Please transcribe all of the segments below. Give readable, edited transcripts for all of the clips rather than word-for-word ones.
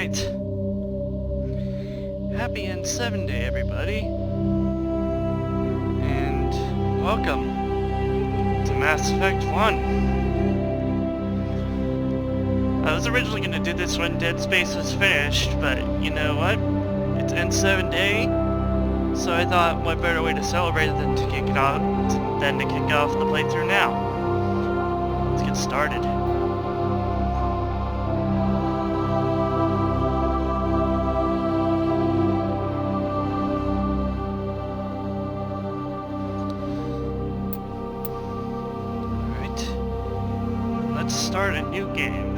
Alright. Happy N7 Day, everybody. And welcome to Mass Effect 1. I was originally going to do this when Dead Space was finished, but you know what? It's N7 Day, so I thought what better way to celebrate it than to kick off the playthrough now. Let's get started. Let's start a new game.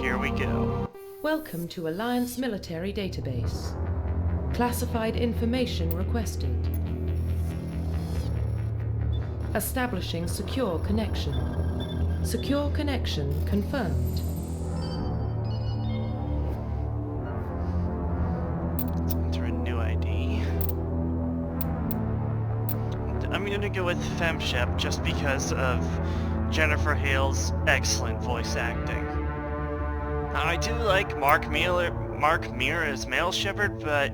Here we go. Welcome to Alliance Military Database. Classified information requested. Establishing secure connection. Secure connection confirmed. Let's enter a new ID. I'm gonna go with FemShep just because of Jennifer Hale's excellent voice acting. I do like Mark Meer as Male Shepard, but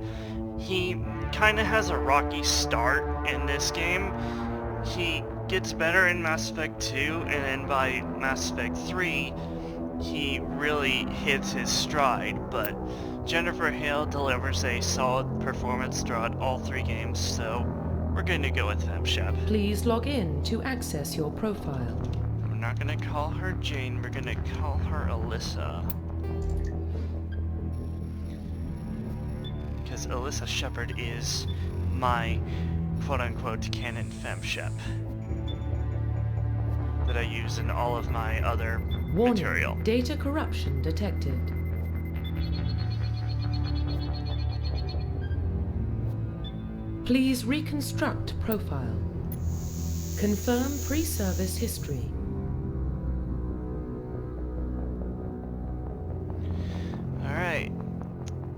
he kind of has a rocky start in this game. He gets better in Mass Effect 2, and then by Mass Effect 3, he really hits his stride, but Jennifer Hale delivers a solid performance throughout all three games, so we're going to go with FemShep. Please log in to access your profile. We're not gonna call her Jane, we're gonna call her Alyssa. Because Alyssa Shepard is my quote-unquote canon FemShep that I use in all of my other material. Warning, data corruption detected. Please reconstruct profile. Confirm pre-service history. Alright.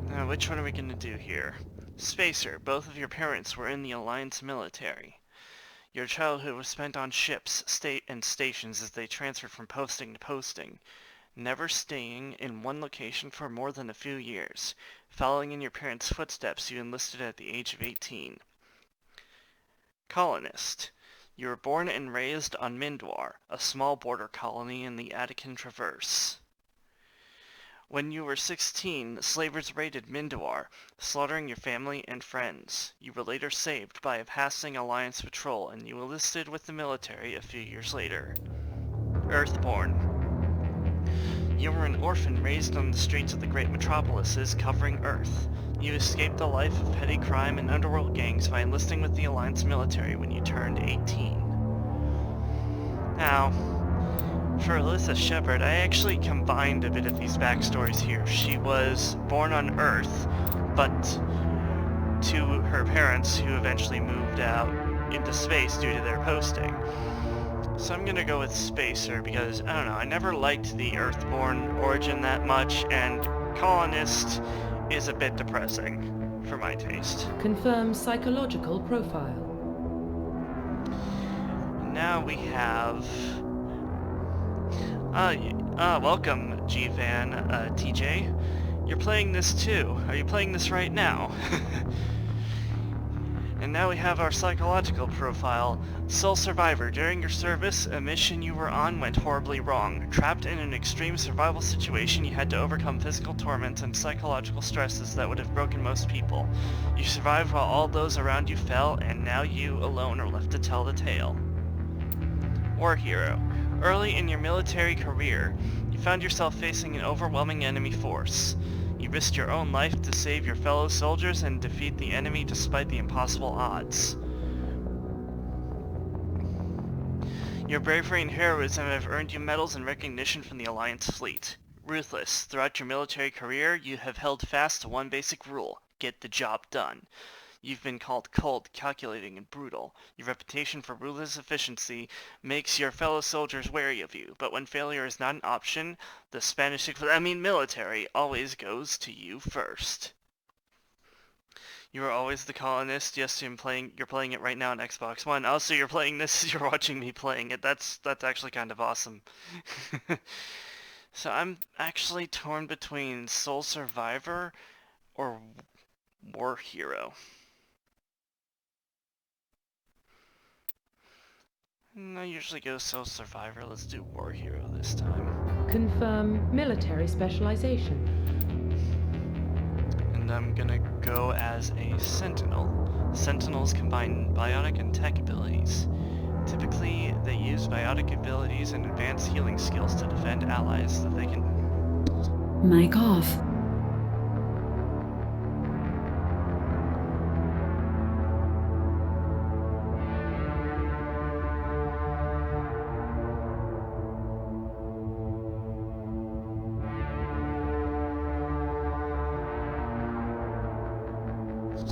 Now, which one are we going to do here? Spacer, both of your parents were in the Alliance military. Your childhood was spent on ships, and stations as they transferred from posting to posting, never staying in one location for more than a few years. Following in your parents' footsteps, you enlisted at the age of 18. Colonist. You were born and raised on Mindwar, a small border colony in the Attican Traverse. When you were 16, slavers raided Mindwar, slaughtering your family and friends. You were later saved by a passing Alliance patrol, and you enlisted with the military a few years later. Earthborn. You were an orphan raised on the streets of the great metropolises covering Earth. You escaped the life of petty crime and underworld gangs by enlisting with the Alliance military when you turned 18. Now, for Alyssa Shepard, I actually combined a bit of these backstories here. She was born on Earth, but to her parents who eventually moved out into space due to their posting. So I'm gonna go with Spacer because, I don't know, I never liked the Earthborn origin that much, and Colonist is a bit depressing for my taste. Confirm psychological profile. Now we have... welcome, G-Fan, TJ. You're playing this too. Are you playing this right now? And now we have our psychological profile. Sole survivor. During your service, a mission you were on went horribly wrong. Trapped in an extreme survival situation, you had to overcome physical torments and psychological stresses that would have broken most people. You survived while all those around you fell, and now you alone are left to tell the tale. War hero. Early in your military career, you found yourself facing an overwhelming enemy force. You risked your own life to save your fellow soldiers and defeat the enemy despite the impossible odds. Your bravery and heroism have earned you medals and recognition from the Alliance fleet. Ruthless. Throughout your military career, you have held fast to one basic rule: get the job done. You've been called cold, calculating, and brutal. Your reputation for ruthless efficiency makes your fellow soldiers wary of you, but when failure is not an option, the military always goes to you first. You are always the colonist. Yes, you're playing it right now on Xbox One. Also, you're playing this, you're watching me playing it. That's actually kind of awesome. So I'm actually torn between Soul Survivor or War Hero. I usually go Soul Survivor. Let's do War Hero this time. Confirm military specialization. And I'm gonna go as a Sentinel. Sentinels combine biotic and tech abilities. Typically, they use biotic abilities and advanced healing skills to defend allies that they can... Mic off.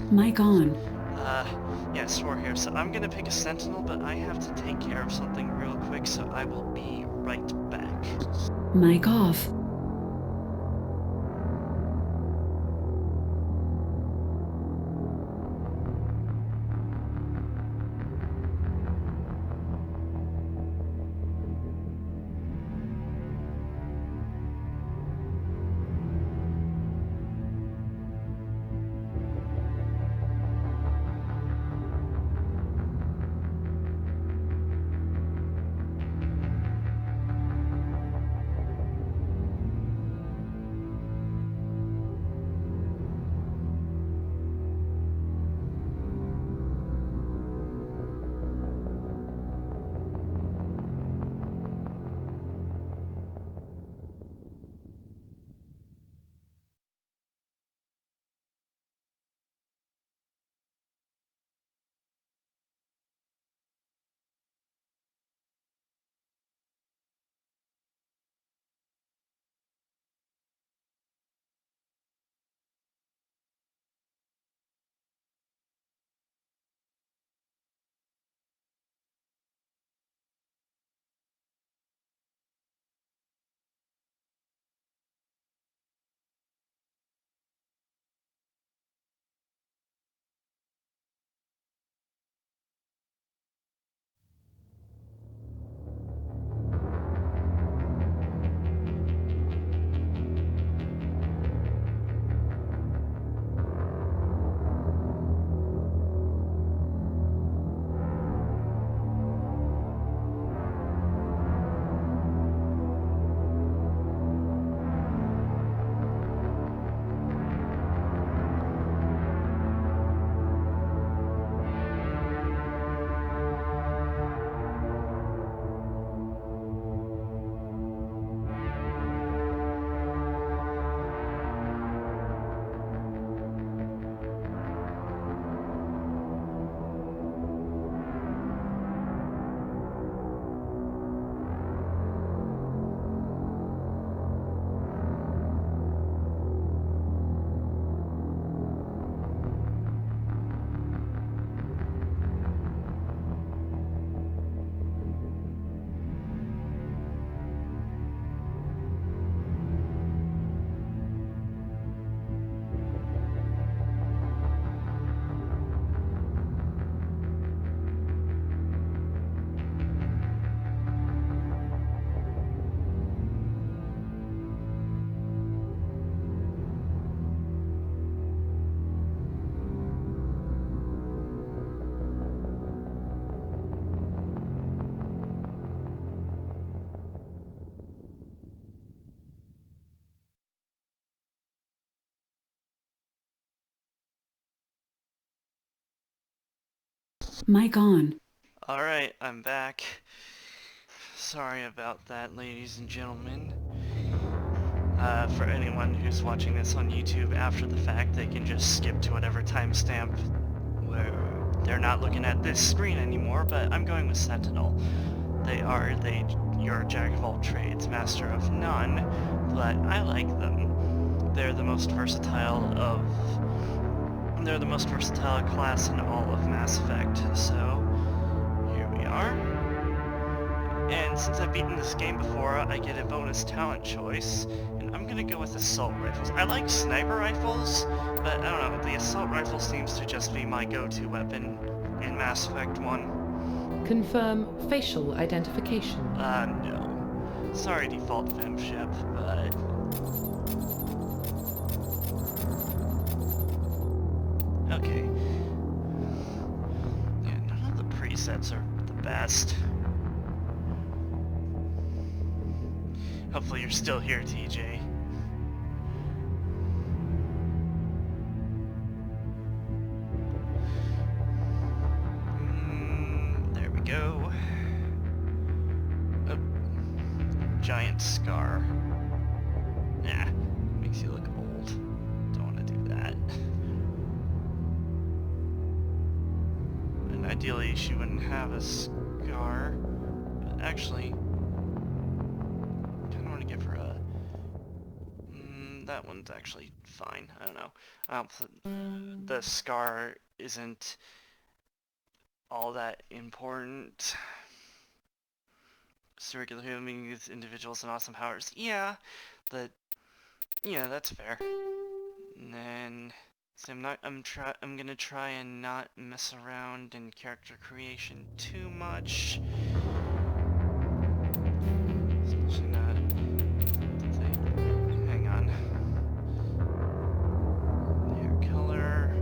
Mic on. Yes, we're here. So I'm gonna pick a Sentinel, but I have to take care of something real quick, so I will be right back. Mic off. Mic on. Alright, I'm back. Sorry about that, ladies and gentlemen. For anyone who's watching this on YouTube after the fact, they can just skip to whatever timestamp where they're not looking at this screen anymore, but I'm going with Sentinel. You're a jack of all trades, master of none, but I like them. They're the most versatile class in all of Mass Effect, so here we are. And since I've beaten this game before, I get a bonus talent choice, and I'm gonna go with assault rifles. I like sniper rifles, but I don't know, the assault rifle seems to just be my go-to weapon in Mass Effect 1. Confirm facial identification. No. Sorry, default femship, but... Okay. Yeah, none of the presets are the best. Hopefully you're still here, TJ. There we go. Oh, giant scar. Nah, makes you look old. Don't want to do that. And ideally she wouldn't have a scar. But actually, kind of want to give her a... that one's actually fine. I don't know. The scar isn't all that important. Circular human gives individuals and awesome powers. Yeah, that's fair. And then, so I'm gonna try and not mess around in character creation too much. Especially not. Hang on. Hair color,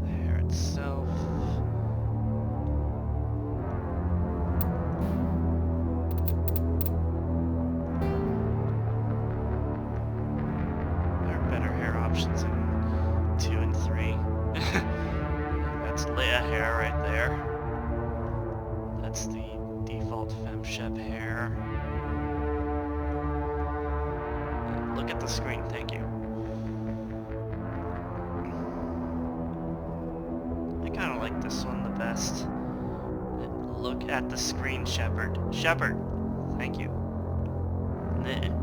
the hair itself. There are better hair options in 2 and 3. That's Leia hair right there. That's the default femshep hair. Look at the screen, thank you. I kind of like this one the best. Look at the screen, Shepard. Shepard! Thank you. Nah.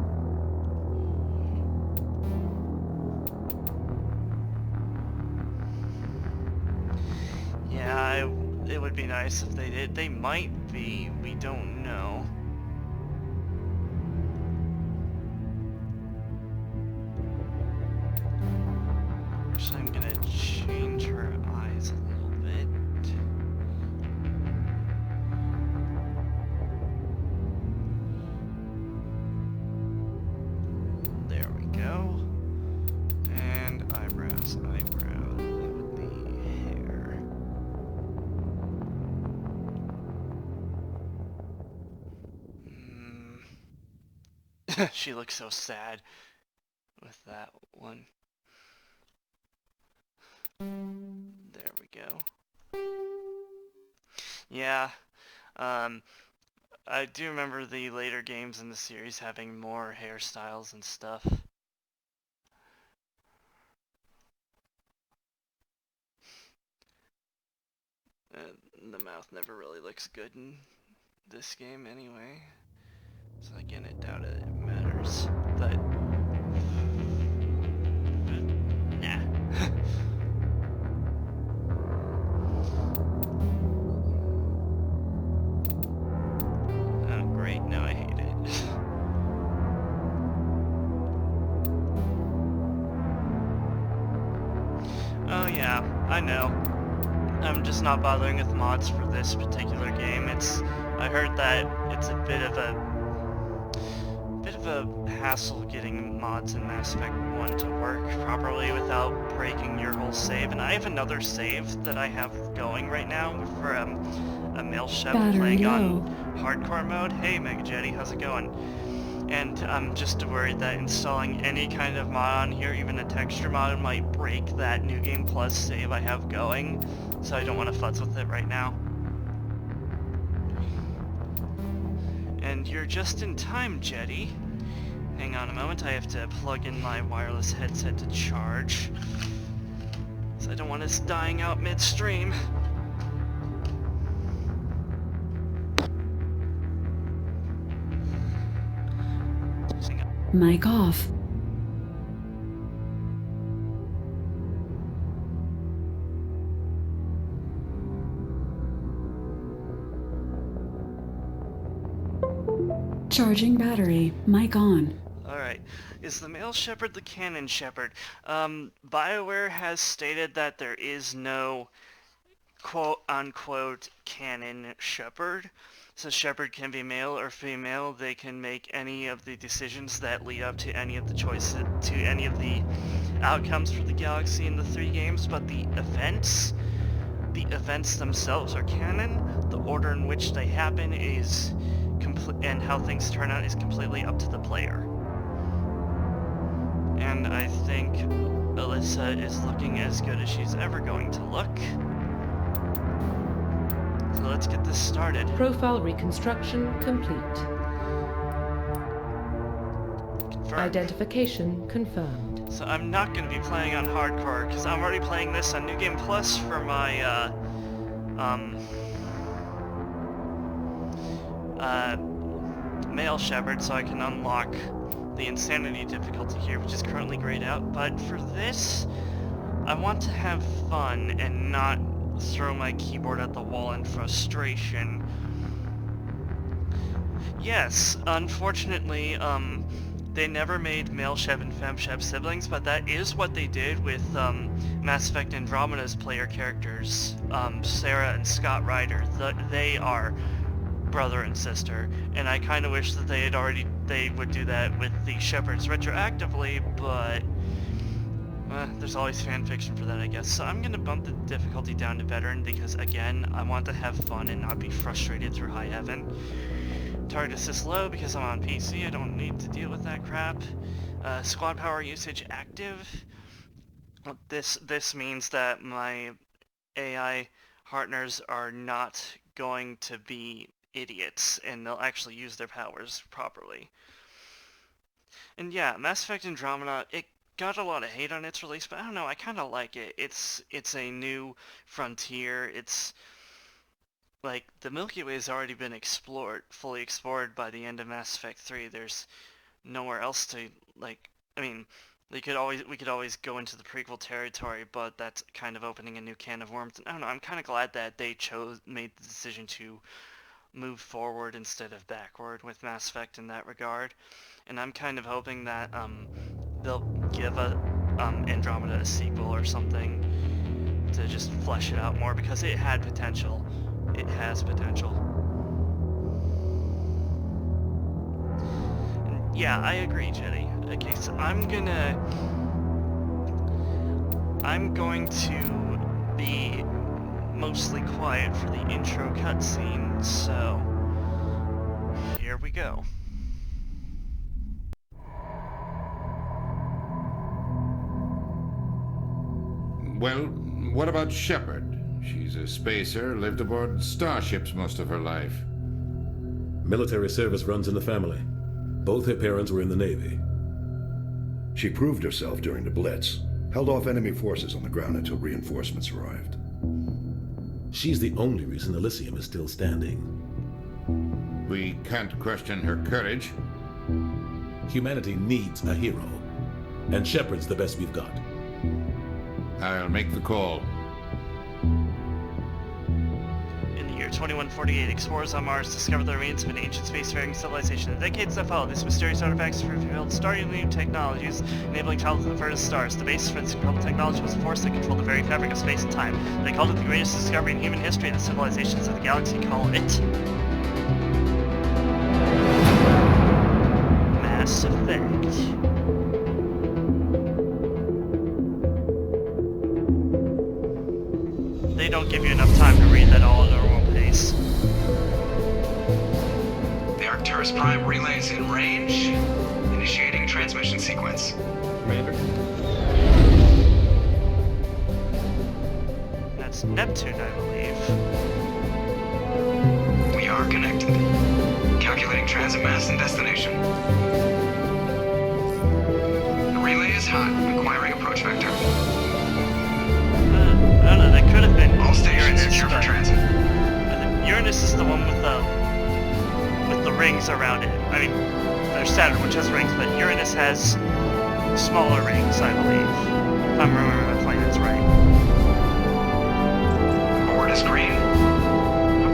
Yeah, it would be nice if they did. They might be, we don't know. Actually, I'm gonna change her eyes a little bit. There we go. And eyebrows with the hair. She looks so sad with that one. There we go. Yeah, I do remember the later games in the series having more hairstyles and stuff. The mouth never really looks good in this game anyway. So again, I doubt it matters, but... nah. Oh great, now I hate it. Oh yeah, I know. I'm just not bothering with mods for this particular game. I heard that it's a bit of a hassle getting mods in Mass Effect 1 to work properly without breaking your whole save. And I have another save that I have going right now for a male chef playing on hardcore mode. Hey Mega Jetty, how's it going? And I'm just worried that installing any kind of mod on here, even a texture mod, might break that New Game Plus save I have going. So I don't want to futz with it right now. And you're just in time, Jetty. Hang on a moment, I have to plug in my wireless headset to charge. So I don't want us dying out midstream. Mic off. Charging battery. Mic on. Alright. Is the male shepherd the canon shepherd? BioWare has stated that there is no quote-unquote canon shepherd. So Shepard can be male or female. They can make any of the decisions that lead up to any of the choices, to any of the outcomes for the galaxy in the 3 games, but the events themselves are canon. The order in which they happen is and how things turn out is completely up to the player. And I think Alyssa is looking as good as she's ever going to look. So let's get this started. Profile reconstruction complete. Confirmed. Identification confirmed. So I'm not going to be playing on hardcore because I'm already playing this on New Game Plus for my male Shepard, so I can unlock the insanity difficulty here, which is currently grayed out. But for this, I want to have fun and not throw my keyboard at the wall in frustration. Yes, unfortunately, they never made male Shep and fem Shep siblings, but that is what they did with Mass Effect Andromeda's player characters, Sarah and Scott Ryder. They are brother and sister, and I kind of wish that they would do that with the Shepards retroactively, but there's always fan fiction for that, I guess. So I'm gonna bump the difficulty down to veteran because, again, I want to have fun and not be frustrated through high heaven. Target assist low because I'm on PC. I don't need to deal with that crap. Squad power usage active. This means that my AI partners are not going to be idiots, and they'll actually use their powers properly. And yeah, Mass Effect Andromeda, it got a lot of hate on its release, but I don't know, I kind of like it. It's a new frontier. It's like the Milky Way has already been fully explored by the end of Mass Effect 3. There's nowhere else to, like, I mean, we could always go into the prequel territory, but that's kind of opening a new can of worms. And I don't know, I'm kind of glad that they made the decision to move forward instead of backward with Mass Effect in that regard. And I'm kind of hoping that they'll give Andromeda a sequel or something to just flesh it out more, because it had potential. It has potential. And yeah, I agree, Jenny. Okay, so I'm going to be mostly quiet for the intro cutscene, so here we go. Well, what about Shepard? She's a spacer, lived aboard starships most of her life. Military service runs in the family. Both her parents were in the Navy. She proved herself during the Blitz, held off enemy forces on the ground until reinforcements arrived. She's the only reason Elysium is still standing. We can't question her courage. Humanity needs a hero, and Shepard's the best we've got. I'll make the call. In the year 2148, explorers on Mars discovered the remains of an ancient spacefaring civilization. In the decades that followed, these mysterious artifacts revealed startling new technologies, enabling travel to the furthest stars. The basis for this incredible technology was a force that controlled the very fabric of space and time. They called it the greatest discovery in human history, and the civilizations of the galaxy call it Mass Effect. They don't give you enough time to read that all at a normal pace. The Arcturus Prime relays in range. Initiating transmission sequence. Commander. That's Neptune, I believe. We are connected. Calculating transit mass and destination. The relay is hot. Acquiring approach vector. I don't know, that could have been All stations Uranus, secure for but transit. I think Uranus is the one with the rings around it. I mean, there's Saturn, which has rings, but Uranus has smaller rings, I believe. If I'm remembering my planets right. Board is green.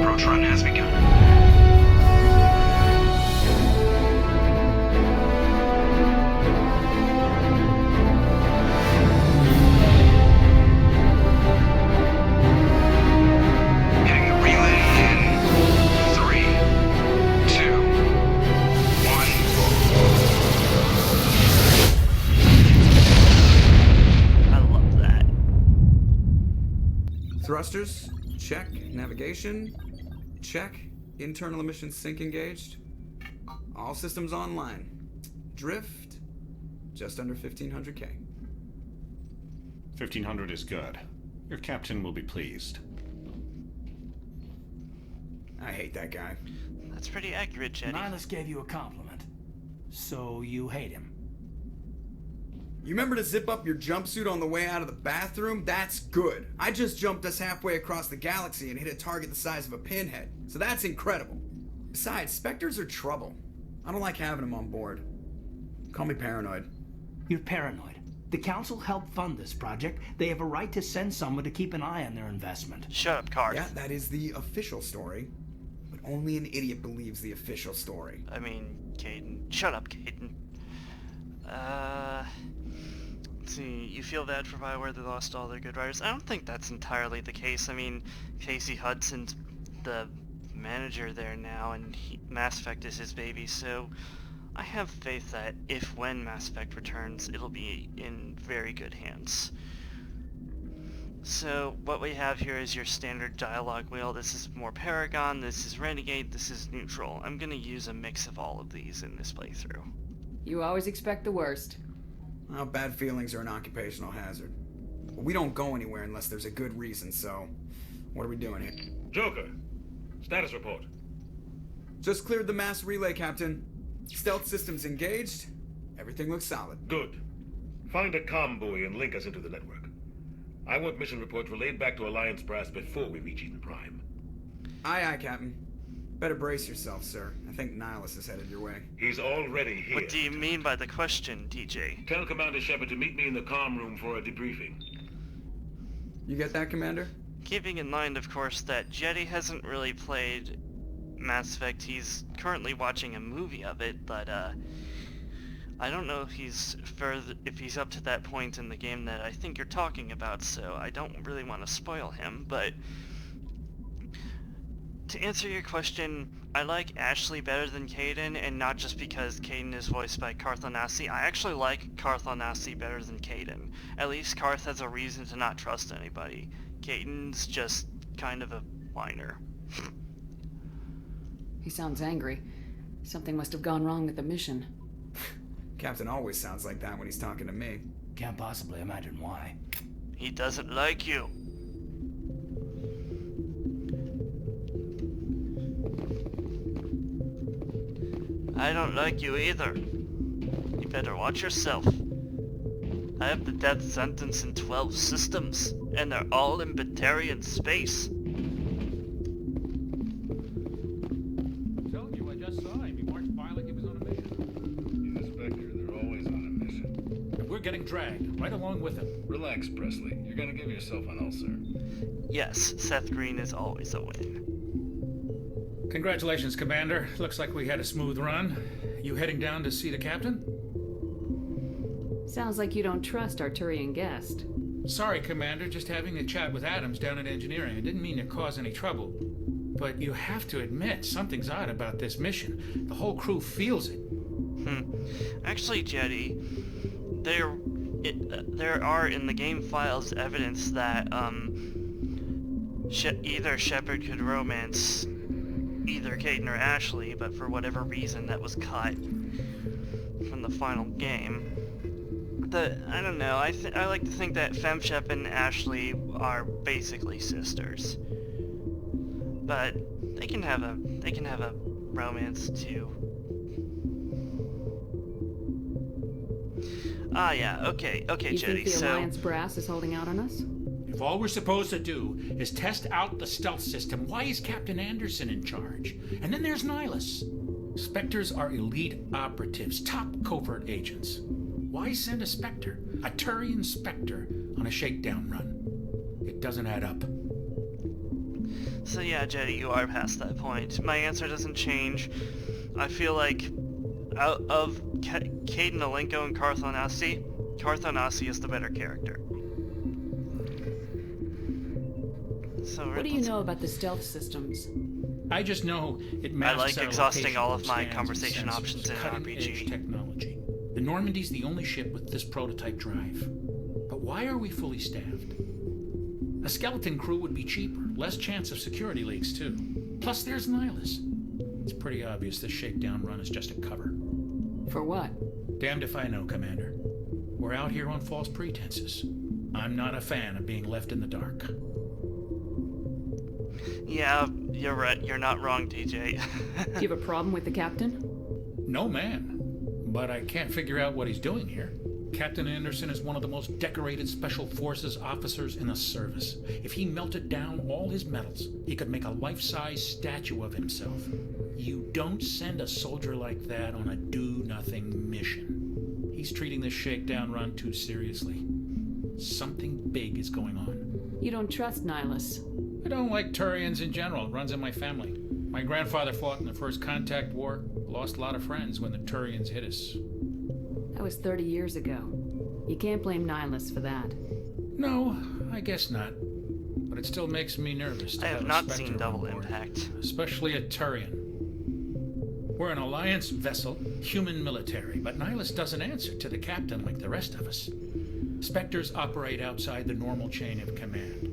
Approach run has begun. Hitting the relay in 3, Thrusters, check. Navigation, check. Internal emission sync engaged. All systems online. Drift, just under 1500K. 1500 is good. Your captain will be pleased. I hate that guy. That's pretty accurate, Jetty. Nihilus gave you a compliment. So you hate him. You remember to zip up your jumpsuit on the way out of the bathroom? That's good. I just jumped us halfway across the galaxy and hit a target the size of a pinhead. So that's incredible. Besides, Spectres are trouble. I don't like having them on board. Call me paranoid. You're paranoid. The Council helped fund this project. They have a right to send someone to keep an eye on their investment. Shut up, Karth. Yeah, that is the official story. But only an idiot believes the official story. I mean, Caden. Shut up, Caden. Let's see, you feel bad for Bioware they lost all their good writers? I don't think that's entirely the case. I mean, Casey Hudson's the manager there now, and Mass Effect is his baby, so I have faith that when Mass Effect returns, it'll be in very good hands. So, what we have here is your standard dialogue wheel. This is more Paragon, this is Renegade, this is Neutral. I'm gonna use a mix of all of these in this playthrough. You always expect the worst. Well, bad feelings are an occupational hazard. We don't go anywhere unless there's a good reason, so what are we doing here? Joker, status report. Just cleared the mass relay, Captain. Stealth systems engaged. Everything looks solid. Good. Find a comm buoy and link us into the network. I want mission reports relayed back to Alliance brass before we reach Eden Prime. Aye, aye, Captain. Better brace yourself, sir. I think Nihilus is headed your way. He's already here. What do you mean by the question, DJ? Tell Commander Shepard to meet me in the comm room for a debriefing. You get that, Commander? Keeping in mind, of course, that Jetty hasn't really played Mass Effect. He's currently watching a movie of it, but I don't know if he's up to that point in the game that I think you're talking about, so I don't really want to spoil him, but to answer your question, I like Ashley better than Kaidan, and not just because Kaidan is voiced by Karth Onasi. I actually like Karth Onasi better than Kaidan. At least Karth has a reason to not trust anybody. Kaidan's just kind of a whiner. He sounds angry. Something must have gone wrong with the mission. Captain always sounds like that when he's talking to me. Can't possibly imagine why. He doesn't like you. I don't like you either. You better watch yourself. I have the death sentence in 12 systems, and they're all in Batarian space. Told you, I just saw him. He marched by like he was on a mission. He's a Spectre. They're always on a mission. And we're getting dragged, right along with him. Relax, Presley. You're gonna give yourself an ulcer. Yes, Seth Green is always a win. Congratulations, Commander. Looks like we had a smooth run. You heading down to see the captain? Sounds like you don't trust Arturian guest. Sorry, Commander. Just having a chat with Adams down at engineering. I didn't mean to cause any trouble. But you have to admit, something's odd about this mission. The whole crew feels it. Actually, Jetty, there are in the game files evidence that either Shepard could romance either Kaidan or Ashley, but for whatever reason that was cut from the final game. I don't know. I like to think that FemShep and Ashley are basically sisters, but they can have a romance too. Ah, yeah. Okay, You Jetty. think the Alliance brass is holding out on us? If all we're supposed to do is test out the stealth system, why is Captain Anderson in charge? And then there's Nihilus. Spectres are elite operatives, top covert agents. Why send a Spectre, a Turian Spectre, on a shakedown run? It doesn't add up. So yeah, Jetty, you are past that point. My answer doesn't change. I feel like out of Kaidan Alenko and Karth Onasi is the better character. So What do you know about the stealth systems? I just know it maps I like our exhausting location all of with my scans conversation and sensors, options in an cutting-edge RPG. technology. The Normandy's the only ship with this prototype drive. But why are we fully staffed? A skeleton crew would be cheaper, less chance of security leaks, too. Plus, there's Nihilus. It's pretty obvious this shakedown run is just a cover. For what? Damned if I know, Commander. We're out here on false pretenses. I'm not a fan of being left in the dark. Yeah, you're right. You're not wrong, DJ. Do you have a problem with the captain? No, ma'am. But I can't figure out what he's doing here. Captain Anderson is one of the most decorated Special Forces officers in the service. If he melted down all his medals, he could make a life-size statue of himself. You don't send a soldier like that on a do-nothing mission. He's treating this shakedown run too seriously. Something big is going on. You don't trust Nihilus? I don't like Turians in general. It runs in my family. My grandfather fought in the First Contact War. Lost a lot of friends when the Turians hit us. That was 30 years ago. You can't blame Nihilus for that. No, I guess not. But it still makes me nervous to I have a not Spectre seen on Double board, Impact. especially a Turian. We're an Alliance vessel, human military, but Nihilus doesn't answer to the captain like the rest of us. Spectres operate outside the normal chain of command.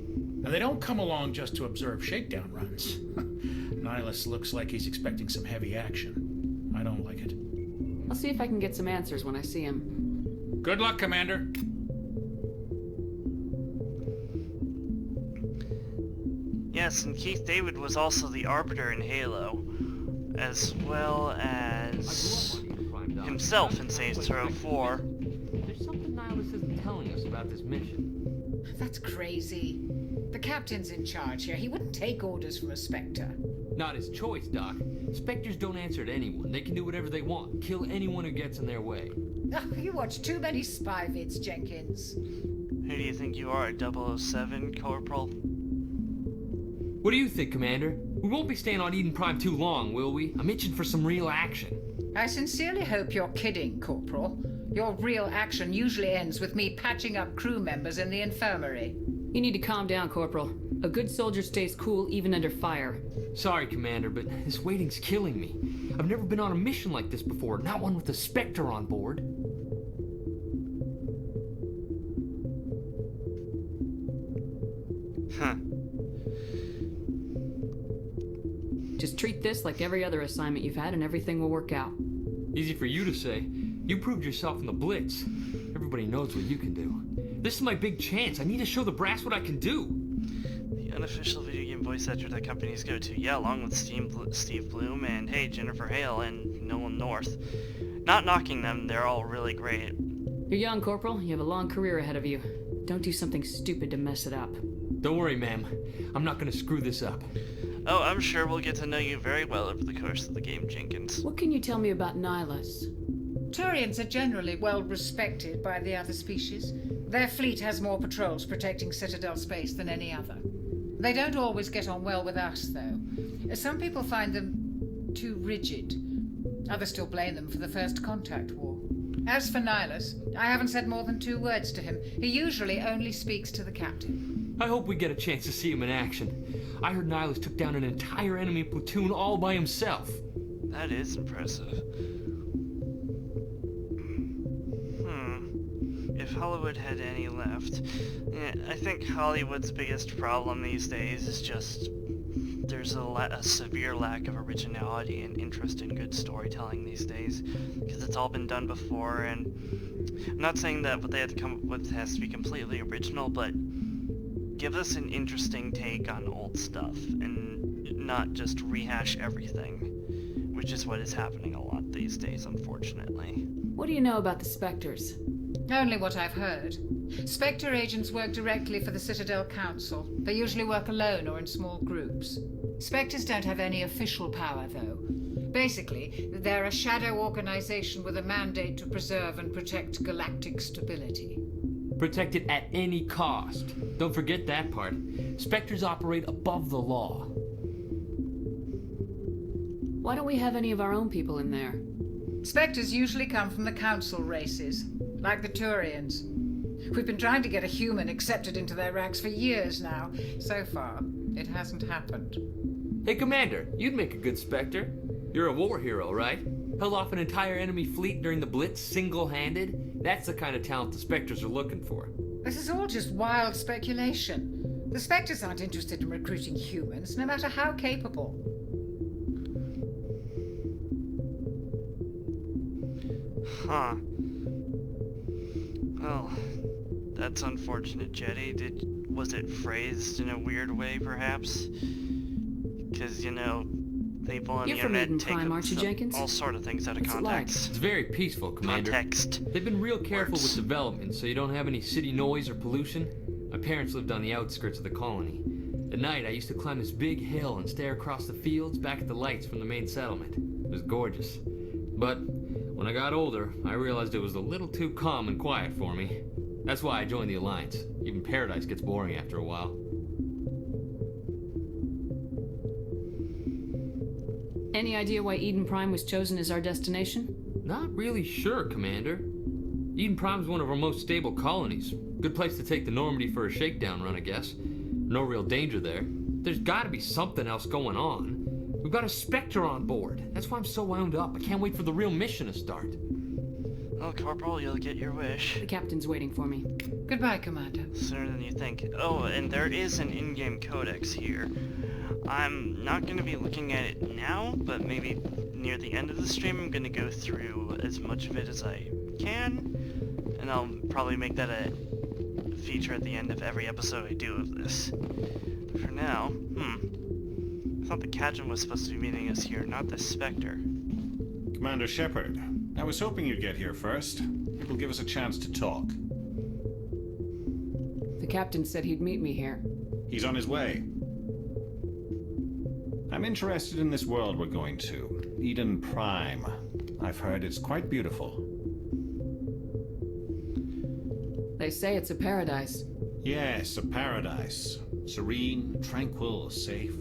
And they don't come along just to observe shakedown runs. Nihilus looks like he's expecting some heavy action. I don't like it. I'll see if I can get some answers when I see him. Good luck, Commander. Yes, and Keith David was also the Arbiter in Halo, as well as himself in Saints Row 4. There's something Nihilus isn't telling us about this mission. That's crazy. The captain's in charge here. He wouldn't take orders from a Spectre. Not his choice, Doc. Spectres don't answer to anyone. They can do whatever they want, kill anyone who gets in their way. Oh, you watch too many spy vids, Jenkins. Who do you think you are, 007, Corporal? What do you think, Commander? We won't be staying on Eden Prime too long, will we? I'm itching for some real action. I sincerely hope you're kidding, Corporal. Your real action usually ends with me patching up crew members in the infirmary. You need to calm down, Corporal. A good soldier stays cool even under fire. Sorry, Commander, but this waiting's killing me. I've never been on a mission like this before, not one with a Spectre on board. Huh. Just treat this like every other assignment you've had and everything will work out. Easy for you to say. You proved yourself in the Blitz. Everybody knows what you can do. This is my big chance. I need to show the brass what I can do. The unofficial video game voice actor that companies go to. Yeah, along with Steve Bloom and, hey, Jennifer Hale and Nolan North. Not knocking them, they're all really great. You're young, Corporal. You have a long career ahead of you. Don't do something stupid to mess it up. Don't worry, ma'am. I'm not gonna screw this up. Oh, I'm sure we'll get to know you very well over the course of the game, Jenkins. What can you tell me about Nihilus? Turians are generally well respected by the other species. Their fleet has more patrols protecting Citadel space than any other. They don't always get on well with us, though. Some people find them too rigid. Others still blame them for the First Contact War. As for Nihilus, I haven't said more than 2 words to him. He usually only speaks to the captain. I hope we get a chance to see him in action. I heard Nihilus took down an entire enemy platoon all by himself. That is impressive. If Hollywood had any left. I think Hollywood's biggest problem these days is just there's a severe lack of originality and interest in good storytelling these days, because it's all been done before, and I'm not saying that what they have to come up with has to be completely original, but give us an interesting take on old stuff, and not just rehash everything, which is what is happening a lot these days, unfortunately. What do you know about the Spectres? Only what I've heard. Spectre agents work directly for the Citadel Council. They usually work alone or in small groups. Spectres don't have any official power, though. Basically, they're a shadow organization with a mandate to preserve and protect galactic stability. Protect it at any cost. Don't forget that part. Spectres operate above the law. Why don't we have any of our own people in there? Spectres usually come from the Council races, like the Turians. We've been trying to get a human accepted into their ranks for years now. So far, it hasn't happened. Hey, Commander, you'd make a good Spectre. You're a war hero, right? Held off an entire enemy fleet during the Blitz single-handed? That's the kind of talent the Spectres are looking for. This is all just wild speculation. The Spectres aren't interested in recruiting humans, no matter how capable. Huh. Well, that's unfortunate, Jetty. Was it phrased in a weird way, perhaps? Because, you know, people on the You're from internet Eden take Prime, aren't you, Jenkins? all sort of things out of What's it like? context. It's very peaceful, Commander. Context. They've been real careful Works. with development, so you don't have any city noise or pollution. My parents lived on the outskirts of the colony. At night, I used to climb this big hill and stare across the fields back at the lights from the main settlement. It was gorgeous. But when I got older, I realized it was a little too calm and quiet for me. That's why I joined the Alliance. Even Paradise gets boring after a while. Any idea why Eden Prime was chosen as our destination? Not really sure, Commander. Eden Prime's one of our most stable colonies. Good place to take the Normandy for a shakedown run, I guess. No real danger there. There's gotta be something else going on. We've got a Spectre on board. That's why I'm so wound up. I can't wait for the real mission to start. Well, Corporal, you'll get your wish. The captain's waiting for me. Goodbye, Commander. Sooner than you think. Oh, and there is an in-game codex here. I'm not going to be looking at it now, but maybe near the end of the stream I'm going to go through as much of it as I can, and I'll probably make that a feature at the end of every episode I do of this. For now, I thought the captain was supposed to be meeting us here, not the Spectre. Commander Shepard, I was hoping you'd get here first. It will give us a chance to talk. The captain said he'd meet me here. He's on his way. I'm interested in this world we're going to, Eden Prime. I've heard it's quite beautiful. They say it's a paradise. Yes, a paradise. Serene, tranquil, safe.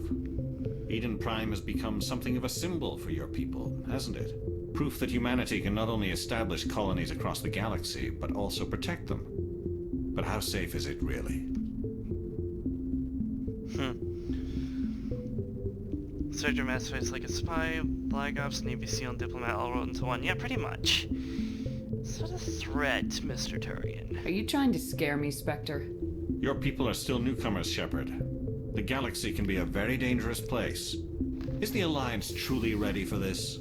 Eden Prime has become something of a symbol for your people, hasn't it? Proof that humanity can not only establish colonies across the galaxy, but also protect them. But how safe is it really? Search your mass face like a spy, Black Ops, Navy SEAL, and Diplomat all rolled into one. Yeah, pretty much. It's not a threat, Mr. Turian. Are you trying to scare me, Spectre? Your people are still newcomers, Shepard. The galaxy can be a very dangerous place. Is the Alliance truly ready for this?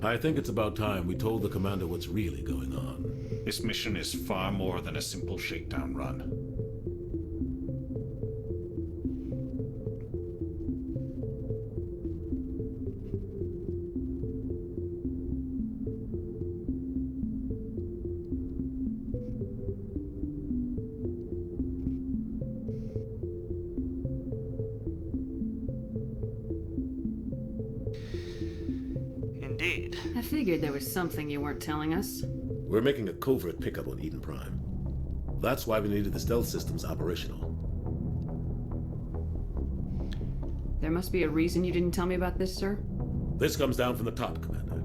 I think it's about time we told the commander what's really going on. This mission is far more than a simple shakedown run. Indeed. I figured there was something you weren't telling us. We're making a covert pickup on Eden Prime. That's why we needed the stealth systems operational. There must be a reason you didn't tell me about this, sir? This comes down from the top, Commander.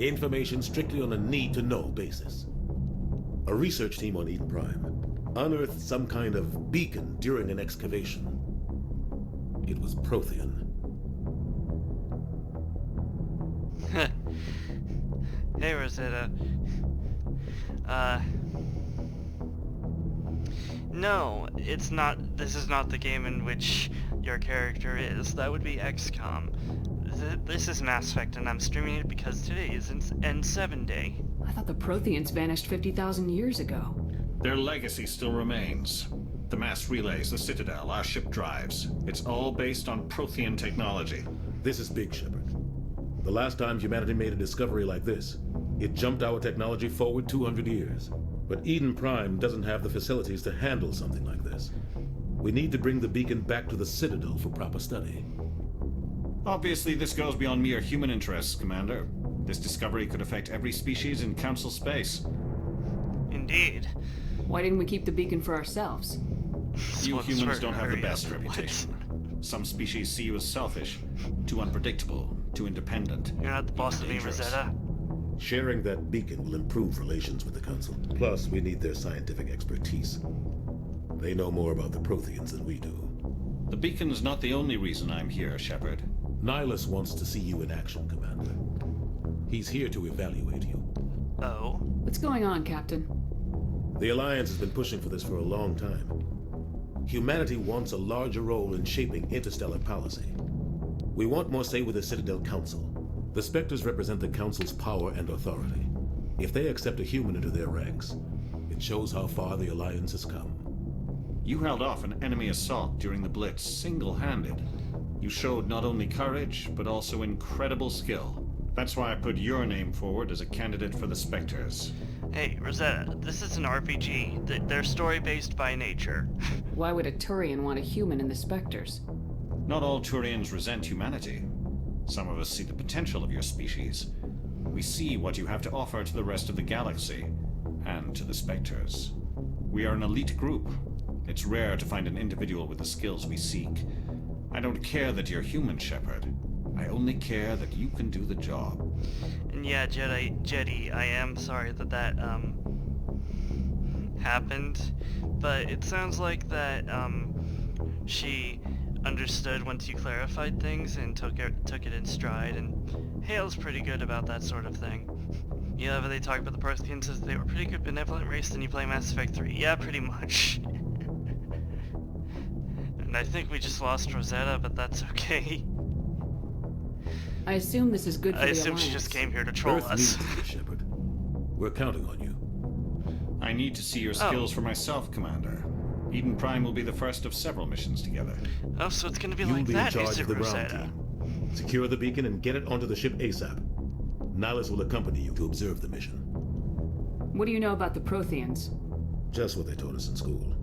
Information strictly on a need-to-know basis. A research team on Eden Prime unearthed some kind of beacon during an excavation. It was Prothean. Hey, Rosetta. No, it's not. This is not the game in which your character is. That would be XCOM. This is Mass Effect, and I'm streaming it because today is N7 Day. I thought the Protheans vanished 50,000 years ago. Their legacy still remains. The mass relays, the Citadel, our ship drives. It's all based on Prothean technology. This is big, Shepard. The last time humanity made a discovery like this, it jumped our technology forward 200 years. But Eden Prime doesn't have the facilities to handle something like this. We need to bring the beacon back to the Citadel for proper study. Obviously, this goes beyond mere human interests, Commander. This discovery could affect every species in Council space. Indeed. Why didn't we keep the beacon for ourselves? You humans don't have the best reputation. Some species see you as selfish, too unpredictable, too independent. You're not the boss of me, dangerous. Rosetta. Sharing that beacon will improve relations with the Council. Plus, we need their scientific expertise. They know more about the Protheans than we do. The beacon's not the only reason I'm here, Shepard. Nihilus wants to see you in action, Commander. He's here to evaluate you. Oh? What's going on, Captain? The Alliance has been pushing for this for a long time. Humanity wants a larger role in shaping interstellar policy. We want more say with the Citadel Council. The Spectres represent the Council's power and authority. If they accept a human into their ranks, it shows how far the Alliance has come. You held off an enemy assault during the Blitz single-handed. You showed not only courage, but also incredible skill. That's why I put your name forward as a candidate for the Spectres. Hey, Rosetta, this is an RPG. They're story-based by nature. Why would a Turian want a human in the Spectres? Not all Turians resent humanity. Some of us see the potential of your species. We see what you have to offer to the rest of the galaxy, and to the Spectres. We are an elite group. It's rare to find an individual with the skills we seek. I don't care that you're human, Shepard. I only care that you can do the job. And yeah, Jetty, I am sorry that happened, but it sounds like that she understood once you clarified things and took it in stride, and Hale's pretty good about that sort of thing. You know, they talk about the Protheans as they were pretty good benevolent race, then you play Mass Effect 3. Yeah, pretty much. And I think we just lost Rosetta, but that's okay. I assume this is good for the Alliance. I assume she just came here to troll Earth us. needs you, Shepard. We're counting on you. I need to see your skills for myself, Commander. Eden Prime will be the first of several missions together. Oh, so it's gonna be You'll like be that, in charge is it, of the ground Rosetta? team. Secure the beacon and get it onto the ship ASAP. Nihilus will accompany you to observe the mission. What do you know about the Protheans? Just what they taught us in school.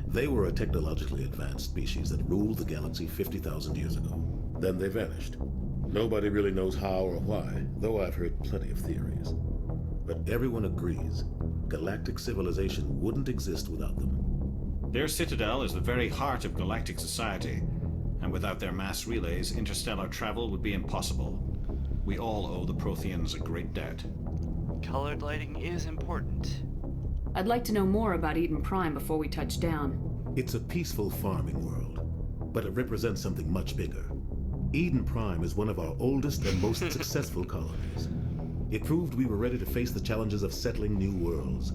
They were a technologically advanced species that ruled the galaxy 50,000 years ago. Then they vanished. Nobody really knows how or why, though I've heard plenty of theories. But everyone agrees galactic civilization wouldn't exist without them. Their citadel is the very heart of galactic society, and without their mass relays, interstellar travel would be impossible. We all owe the Protheans a great debt. Colored lighting is important. I'd like to know more about Eden Prime before we touch down. It's a peaceful farming world, but it represents something much bigger. Eden Prime is one of our oldest and most successful colonies. It proved we were ready to face the challenges of settling new worlds,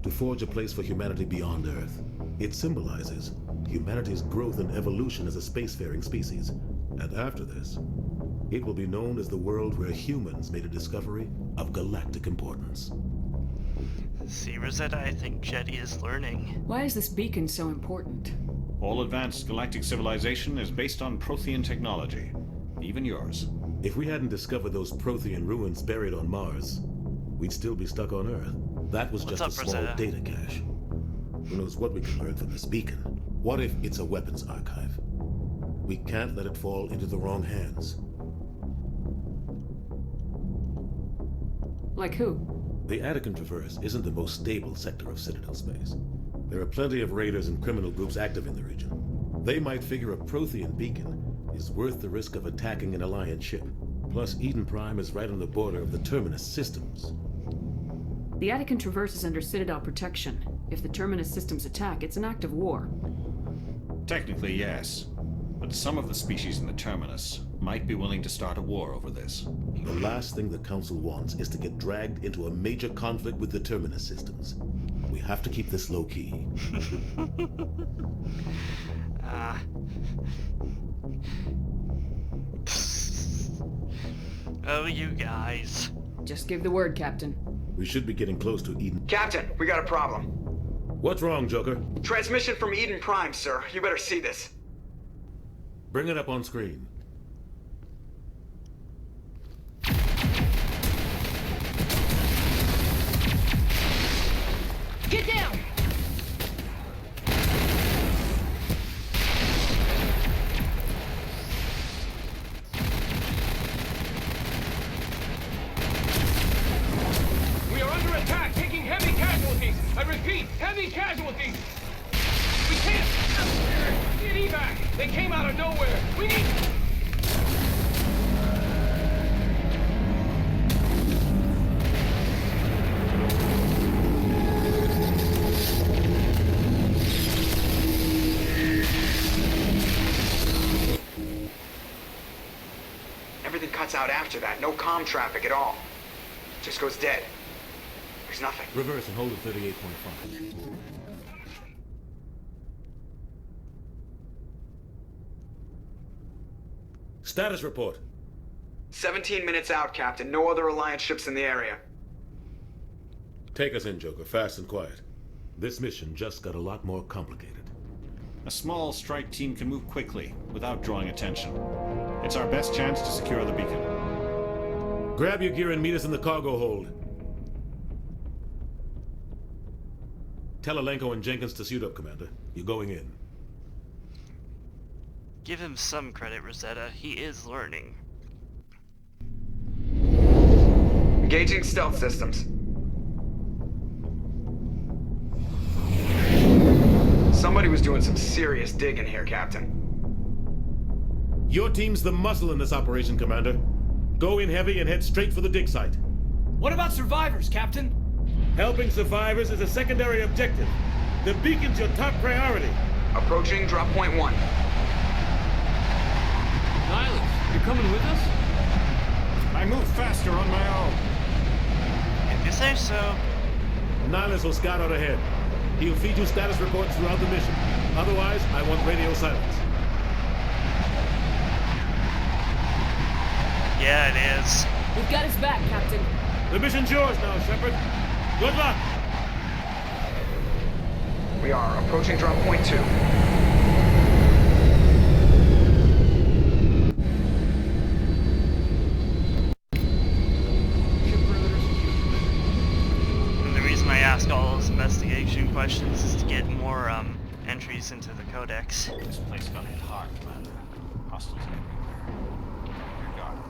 to forge a place for humanity beyond Earth. It symbolizes humanity's growth and evolution as a spacefaring species. And after this, it will be known as the world where humans made a discovery of galactic importance. See, Rosetta, I think Jetty is learning. Why is this beacon so important? All advanced galactic civilization is based on Prothean technology, even yours. If we hadn't discovered those Prothean ruins buried on Mars, we'd still be stuck on Earth. That was just a small data cache. Who knows what we can learn from this beacon? What if it's a weapons archive? We can't let it fall into the wrong hands. Like who? The Attican Traverse isn't the most stable sector of Citadel space. There are plenty of raiders and criminal groups active in the region. They might figure a Prothean beacon is worth the risk of attacking an Alliance ship. Plus, Eden Prime is right on the border of the Terminus systems. The Attican Traverse is under Citadel protection. If the Terminus systems attack, it's an act of war. Technically, yes. But some of the species in the Terminus might be willing to start a war over this. The last thing the Council wants is to get dragged into a major conflict with the Terminus systems. We have to keep this low-key. Oh, you guys. Just give the word, Captain. We should be getting close to Eden. Captain, we got a problem. What's wrong, Joker? Transmission from Eden Prime, sir. You better see this. Bring it up on screen. Get down! We are under attack, taking heavy casualties. I repeat, heavy casualties. We can't. Need evac. They came out of nowhere. We need. Everything cuts out after that. No comm traffic at all. Just goes dead. There's nothing. Reverse and hold at 38.5. Status report. 17 minutes out, Captain. No other Alliance ships in the area. Take us in, Joker, fast and quiet. This mission just got a lot more complicated. A small strike team can move quickly, without drawing attention. It's our best chance to secure the beacon. Grab your gear and meet us in the cargo hold. Tell Alenko and Jenkins to suit up, Commander. You're going in. Give him some credit, Rosetta. He is learning. Engaging stealth systems. Somebody was doing some serious digging here, Captain. Your team's the muscle in this operation, Commander. Go in heavy and head straight for the dig site. What about survivors, Captain? Helping survivors is a secondary objective. The beacon's your top priority. Approaching drop point 1. Nihilus, you're coming with us? I move faster on my own. If you say so. Nihilus will scout out ahead. He'll feed you status reports throughout the mission. Otherwise, I want radio silence. Yeah, it is. We've got his back, Captain. The mission's yours now, Shepard. Good luck. We are approaching drop point 2. And the reason I ask all those investigation questions is to get more entries into the codex. This place got hit hard, Commander. Hostiles everywhere. You got it.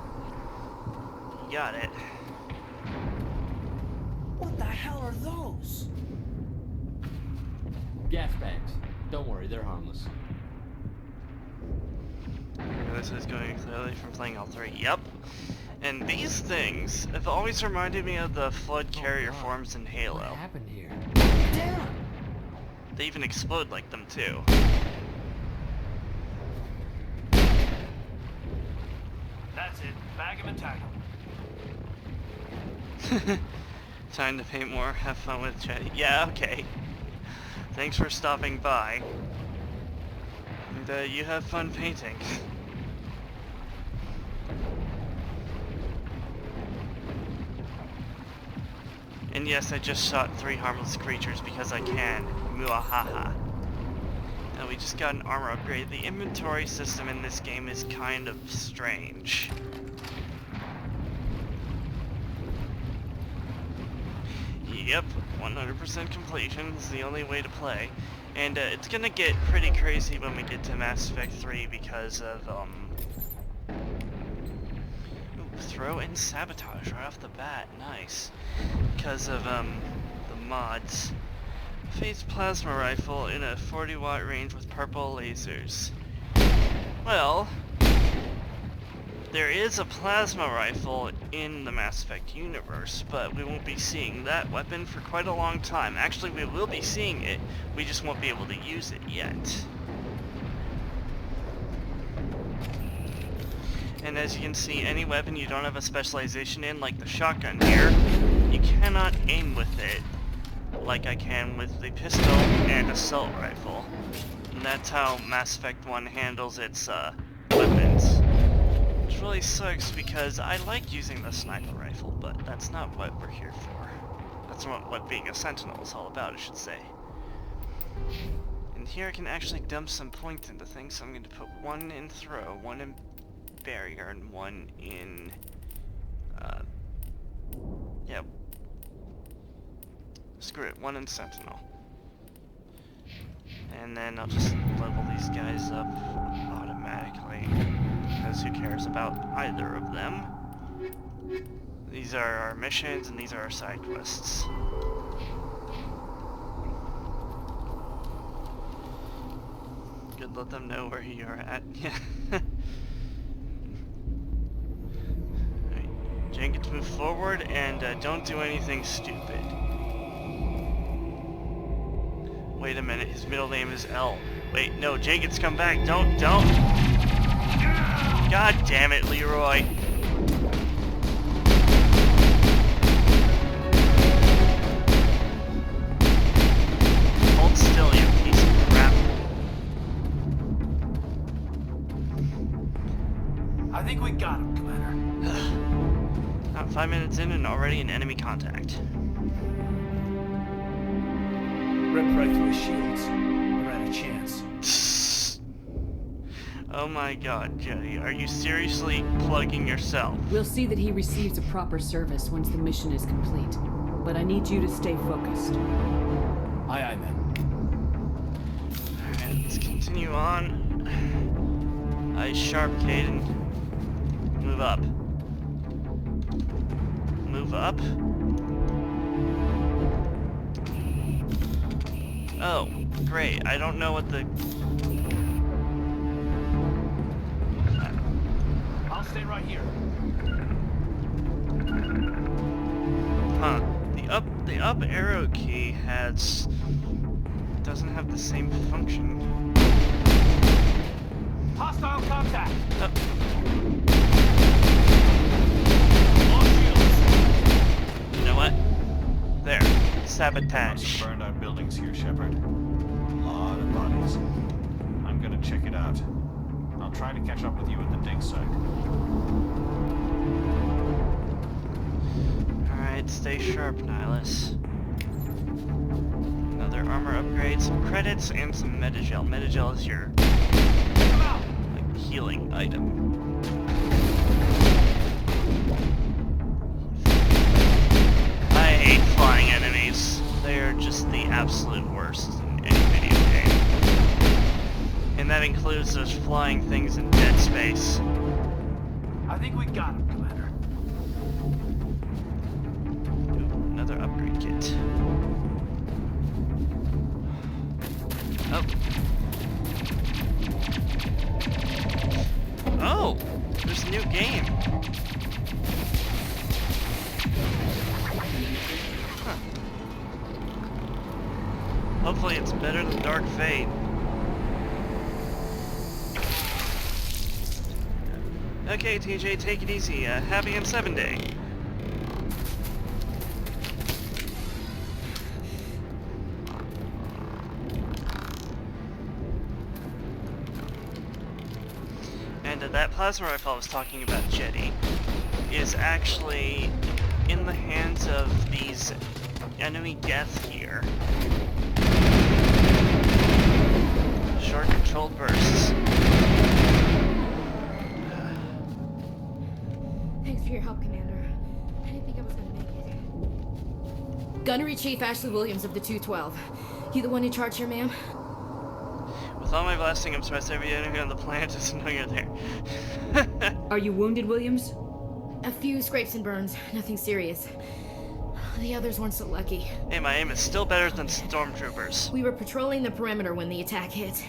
Got it. What the hell are those? Gas bags. Don't worry, they're harmless. This is going clearly from playing all 3. Yep. And these things have always reminded me of the flood carrier forms in Halo. What happened here? Damn! They even explode like them too. That's it. Bag him and tag him. Time to paint more. Have fun with chat. Yeah, okay. Thanks for stopping by. And you have fun painting. And yes, I just shot 3 harmless creatures because I can. Muahaha. And we just got an armor upgrade. The inventory system in this game is kind of strange. Yep, 100% completion is the only way to play. And it's gonna get pretty crazy when we get to Mass Effect 3 because of, throw in sabotage right off the bat, nice. Because of, the mods. Phased plasma rifle in a 40-watt range with purple lasers. Well, there is a plasma rifle in the Mass Effect universe, but we won't be seeing that weapon for quite a long time. Actually, we will be seeing it, we just won't be able to use it yet. And as you can see, any weapon you don't have a specialization in, like the shotgun here, you cannot aim with it like I can with the pistol and assault rifle. And that's how Mass Effect 1 handles its weapons. Which really sucks because I like using the sniper rifle, but that's not what we're here for. That's not what being a sentinel is all about, I should say. And here I can actually dump some points into things, so I'm going to put 1 in throw, 1 in barrier, and 1 in... yeah. Screw it, 1 in sentinel. And then I'll just level these guys up automatically, because who cares about either of them. These are our missions, and these are our side quests. Good, let them know where you're at. Yeah. Alright, Jenkins, move forward, and don't do anything stupid. Wait a minute, his middle name is L. Wait, no, Jenkins, come back. Don't. God damn it, Leroy. Hold still, you piece of crap. I got him, Commander. Not 5 minutes in and already an enemy contact. Ripped right through his shields. Never had a chance. Oh my god, Jetty, are you seriously plugging yourself? We'll see that he receives a proper service once the mission is complete. But I need you to stay focused. Aye, aye, man. Alright, let's continue on. Eyes sharp, Caden. Move up. Move up. Oh, great. I don't know what the... I'll stay right here. Huh. The up arrow key doesn't have the same function. Hostile contact! You know what? There. Sabotage. Some burned out buildings here, Shepard. A lot of bodies. I'm gonna check it out. I'll try to catch up with you at the dig site. Alright, stay sharp, Nihilus. Another armor upgrade, some credits, and some Metagel. Metagel is your like, healing item. I hate flying enemies. They are just the absolute worst in any video game. And that includes those flying things in Dead Space. I think we got him, Commander. Another upgrade kit. Oh. Oh! There's a new game. Huh. Hopefully it's better than Dark Fate. Okay, TJ, take it easy. Happy M7 Day. And that plasma rifle I was talking about, Jetty, is actually in the hands of these enemy Geth here. Short controlled bursts. Thanks for your help, Commander. I didn't think I was gonna make it. Gunnery Chief Ashley Williams of the 212. You the one in charge here, ma'am? With all my blasting, I'm surprised every enemy on the planet doesn't know you're there. Are you wounded, Williams? A few scrapes and burns. Nothing serious. The others weren't so lucky. Hey, my aim is still better than stormtroopers. We were patrolling the perimeter when the attack hit.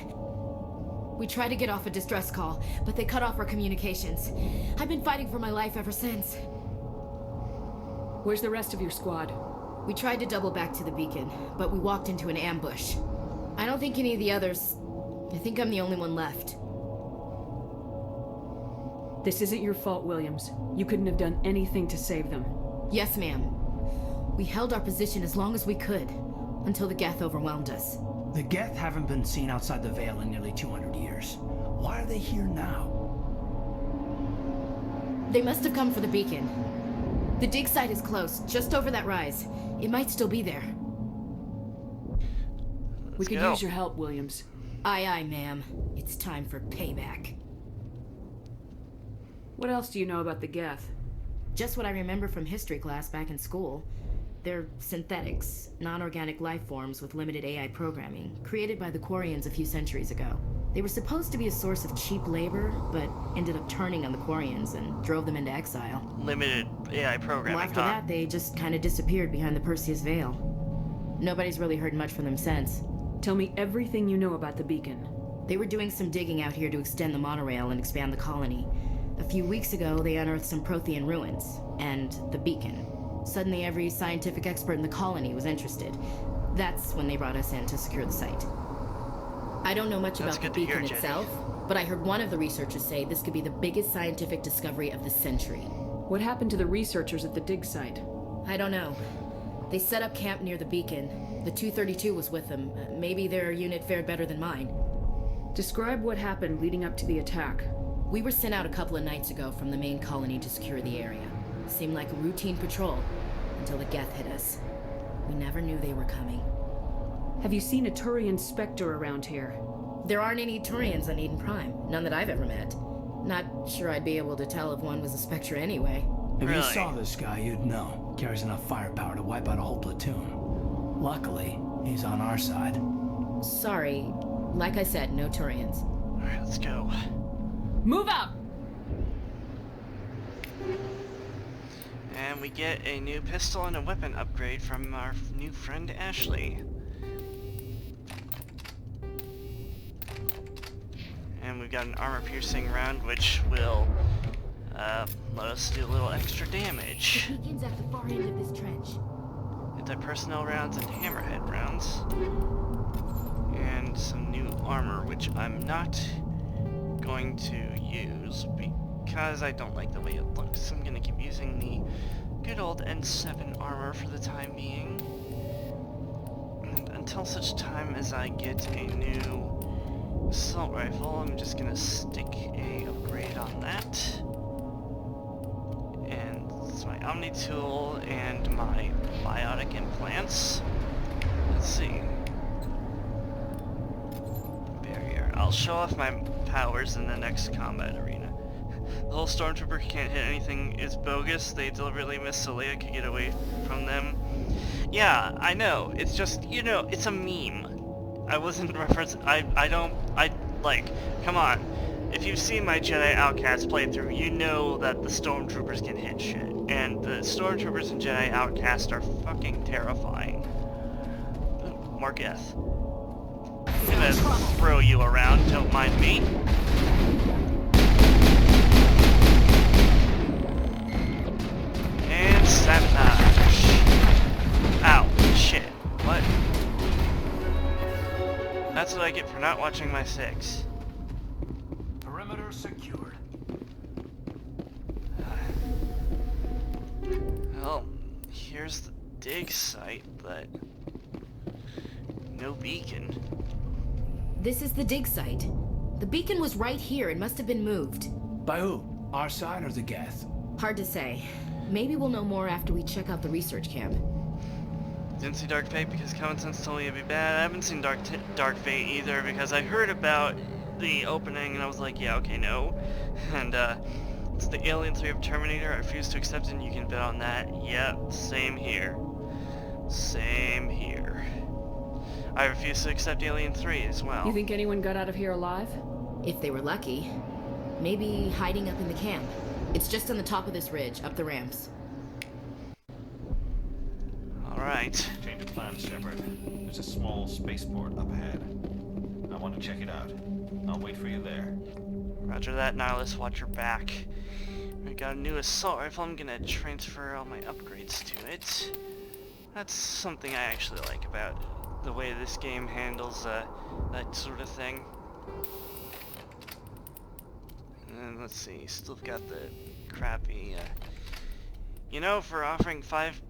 We tried to get off a distress call, but they cut off our communications. I've been fighting for my life ever since. Where's the rest of your squad? We tried to double back to the beacon, but we walked into an ambush. I don't think any of the others... I think I'm the only one left. This isn't your fault, Williams. You couldn't have done anything to save them. Yes, ma'am. We held our position as long as we could, until the Geth overwhelmed us. The Geth haven't been seen outside the Veil in nearly 200 years. Why are they here now? They must have come for the beacon. The dig site is close, just over that rise. It might still be there. We could use your help, Williams. Aye, aye, ma'am. It's time for payback. What else do you know about the Geth? Just what I remember from history class back in school. They're synthetics, non-organic life forms with limited AI programming, created by the Quarians a few centuries ago. They were supposed to be a source of cheap labor, but ended up turning on the Quarians and drove them into exile. Limited AI programming, Well, after that, they just kind of disappeared behind the Perseus Veil. Nobody's really heard much from them since. Tell me everything you know about the beacon. They were doing some digging out here to extend the monorail and expand the colony. A few weeks ago, they unearthed some Prothean ruins, and the beacon. Suddenly, every scientific expert in the colony was interested. That's when they brought us in to secure the site. I don't know much about the beacon itself, but I heard one of the researchers say this could be the biggest scientific discovery of the century. What happened to the researchers at the dig site? I don't know. They set up camp near the beacon. The 232 was with them. Maybe their unit fared better than mine. Describe what happened leading up to the attack. We were sent out a couple of nights ago from the main colony to secure the area. Seemed like a routine patrol, until the Geth hit us. We never knew they were coming. Have you seen a Turian Spectre around here? There aren't any Turians on Eden Prime. None that I've ever met. Not sure I'd be able to tell if one was a Spectre anyway. If you saw this guy, you'd know. Carries enough firepower to wipe out a whole platoon. Luckily, he's on our side. Sorry. Like I said, no Turians. Alright, let's go. Move out! And we get a new pistol and a weapon upgrade from our new friend Ashley. And we've got an armor-piercing round, which will let us do a little extra damage. The beacon's at the far end of this trench. Anti-personnel rounds and hammerhead rounds. And some new armor, which I'm not going to use because I don't like the way it looks. I'm going to keep using the good old N7 armor for the time being. And until such time as I get a new assault rifle, I'm just going to stick a upgrade on that. And it's my Omni tool and my biotic implants. Let's see. Barrier. I'll show off my powers in the next combat arena. The whole Stormtrooper can't hit anything is bogus. They deliberately missed so Leia could get away from them. Yeah, I know. It's just, you know, it's a meme. I wasn't referencing. Like, come on. If you've seen my Jedi Outcast playthrough, you know that the Stormtroopers can hit shit. And the Stormtroopers in Jedi Outcast are fucking terrifying. Ooh, more Geth. I'm gonna throw you around, don't mind me. And sabotage. Ow, shit. What? That's what I get for not watching my 6. Perimeter secured. Well, here's the dig site, but no beacon. This is the dig site. The beacon was right here. It must have been moved. By who? Our side or the Geth? Hard to say. Maybe we'll know more after we check out the research camp. Didn't see Dark Fate because common sense told me it'd be bad. I haven't seen Dark Fate either because I heard about the opening and I was like, yeah, okay, no. And it's the Alien 3 of Terminator. I refuse to accept it and you can bet on that. Yep, same here. Same here. I refuse to accept Alien 3 as well. You think anyone got out of here alive? If they were lucky. Maybe hiding up in the camp. It's just on the top of this ridge, up the ramps. Alright. Change of plans, Shepard. There's a small spaceport up ahead. I want to check it out. I'll wait for you there. Roger that, Nihilus. Watch your back. We got a new assault rifle. I'm gonna transfer all my upgrades to it. That's something I actually like about the way this game handles that sort of thing. And let's see, still got the crappy, you know, for offering 5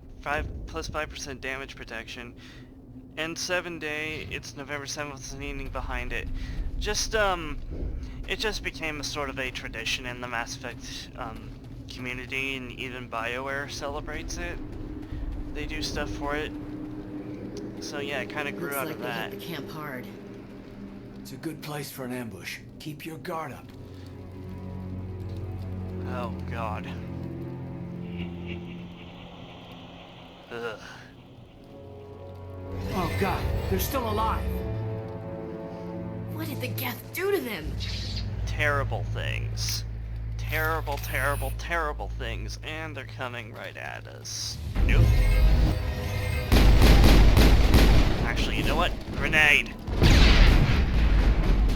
plus 5% damage protection, and 7 day, it's November 7th, meaning behind it. Just, it just became a sort of a tradition in the Mass Effect, community, and even BioWare celebrates it. They do stuff for it. So yeah, it kind of grew out of that. Looks like they hit the camp hard. It's a good place for an ambush. Keep your guard up. Oh god. Ugh. Oh god, they're still alive. What did the Geth do to them? Terrible things. Terrible, terrible, terrible things. And they're coming right at us. Nope. Actually, you know what? Grenade.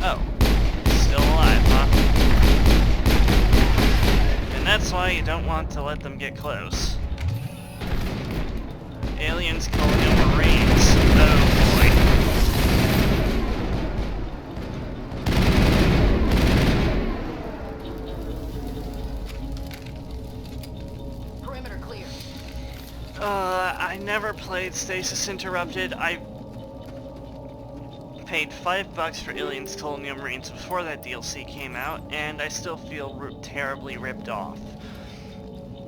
Oh. Still alive, huh? And that's why you don't want to let them get close. Aliens calling them Marines. Oh boy. Perimeter clear. I never played Stasis Interrupted. paid $5 for Aliens Colonial Marines before that DLC came out, and I still feel terribly ripped off.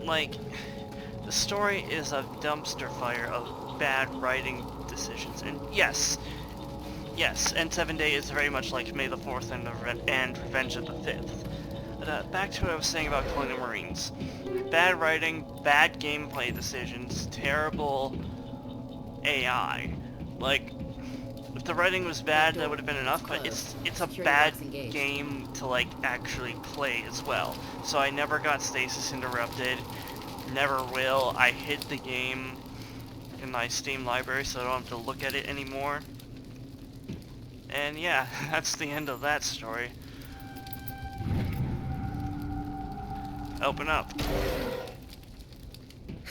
Like, the story is a dumpster fire of bad writing decisions, and yes, and 7 Day is very much like May the 4th and Revenge of the 5th. But back to what I was saying about Colonial Marines. Bad writing, bad gameplay decisions, terrible AI. Like, if the writing was bad, that would have been enough, but it's a bad game to, like, actually play as well. So I never got stasis interrupted, never will. I hid the game in my Steam library so I don't have to look at it anymore. And yeah, that's the end of that story. Open up.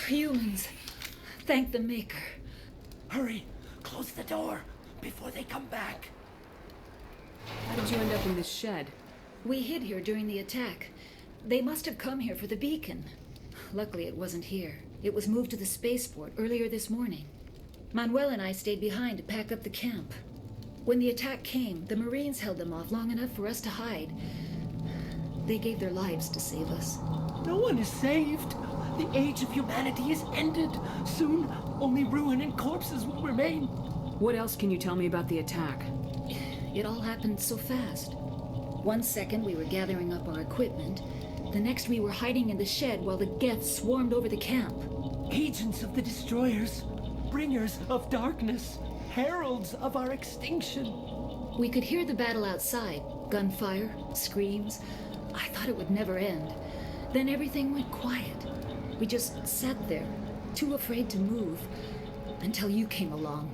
Humans, thank the Maker. Hurry, close the door before they come back. How did you end up in this shed? We hid here during the attack. They must have come here for the beacon. Luckily, it wasn't here. It was moved to the spaceport earlier this morning. Manuel and I stayed behind to pack up the camp. When the attack came, the Marines held them off long enough for us to hide. They gave their lives to save us. No one is saved. The age of humanity is ended. Soon, only ruin and corpses will remain. What else can you tell me about the attack? It all happened so fast. 1 second we were gathering up our equipment. The next we were hiding in the shed while the Geth swarmed over the camp. Agents of the destroyers, bringers of darkness, heralds of our extinction. We could hear the battle outside. Gunfire, screams. I thought it would never end. Then everything went quiet. We just sat there, too afraid to move, until you came along.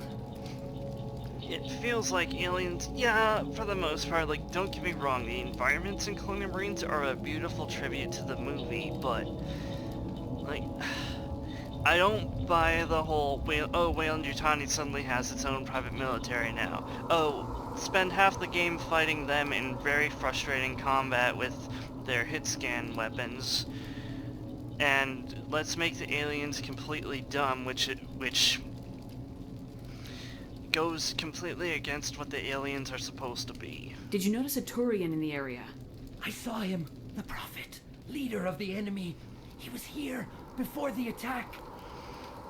It feels like Aliens, yeah, for the most part. Like, don't get me wrong, the environments in Colonial Marines are a beautiful tribute to the movie, but, like, I don't buy the whole, Weyland-Yutani suddenly has its own private military now. Oh, spend half the game fighting them in very frustrating combat with their hit scan weapons, and let's make the aliens completely dumb, which goes completely against what the aliens are supposed to be. Did you notice a Turian in the area? I saw him, the Prophet, leader of the enemy. He was here before the attack.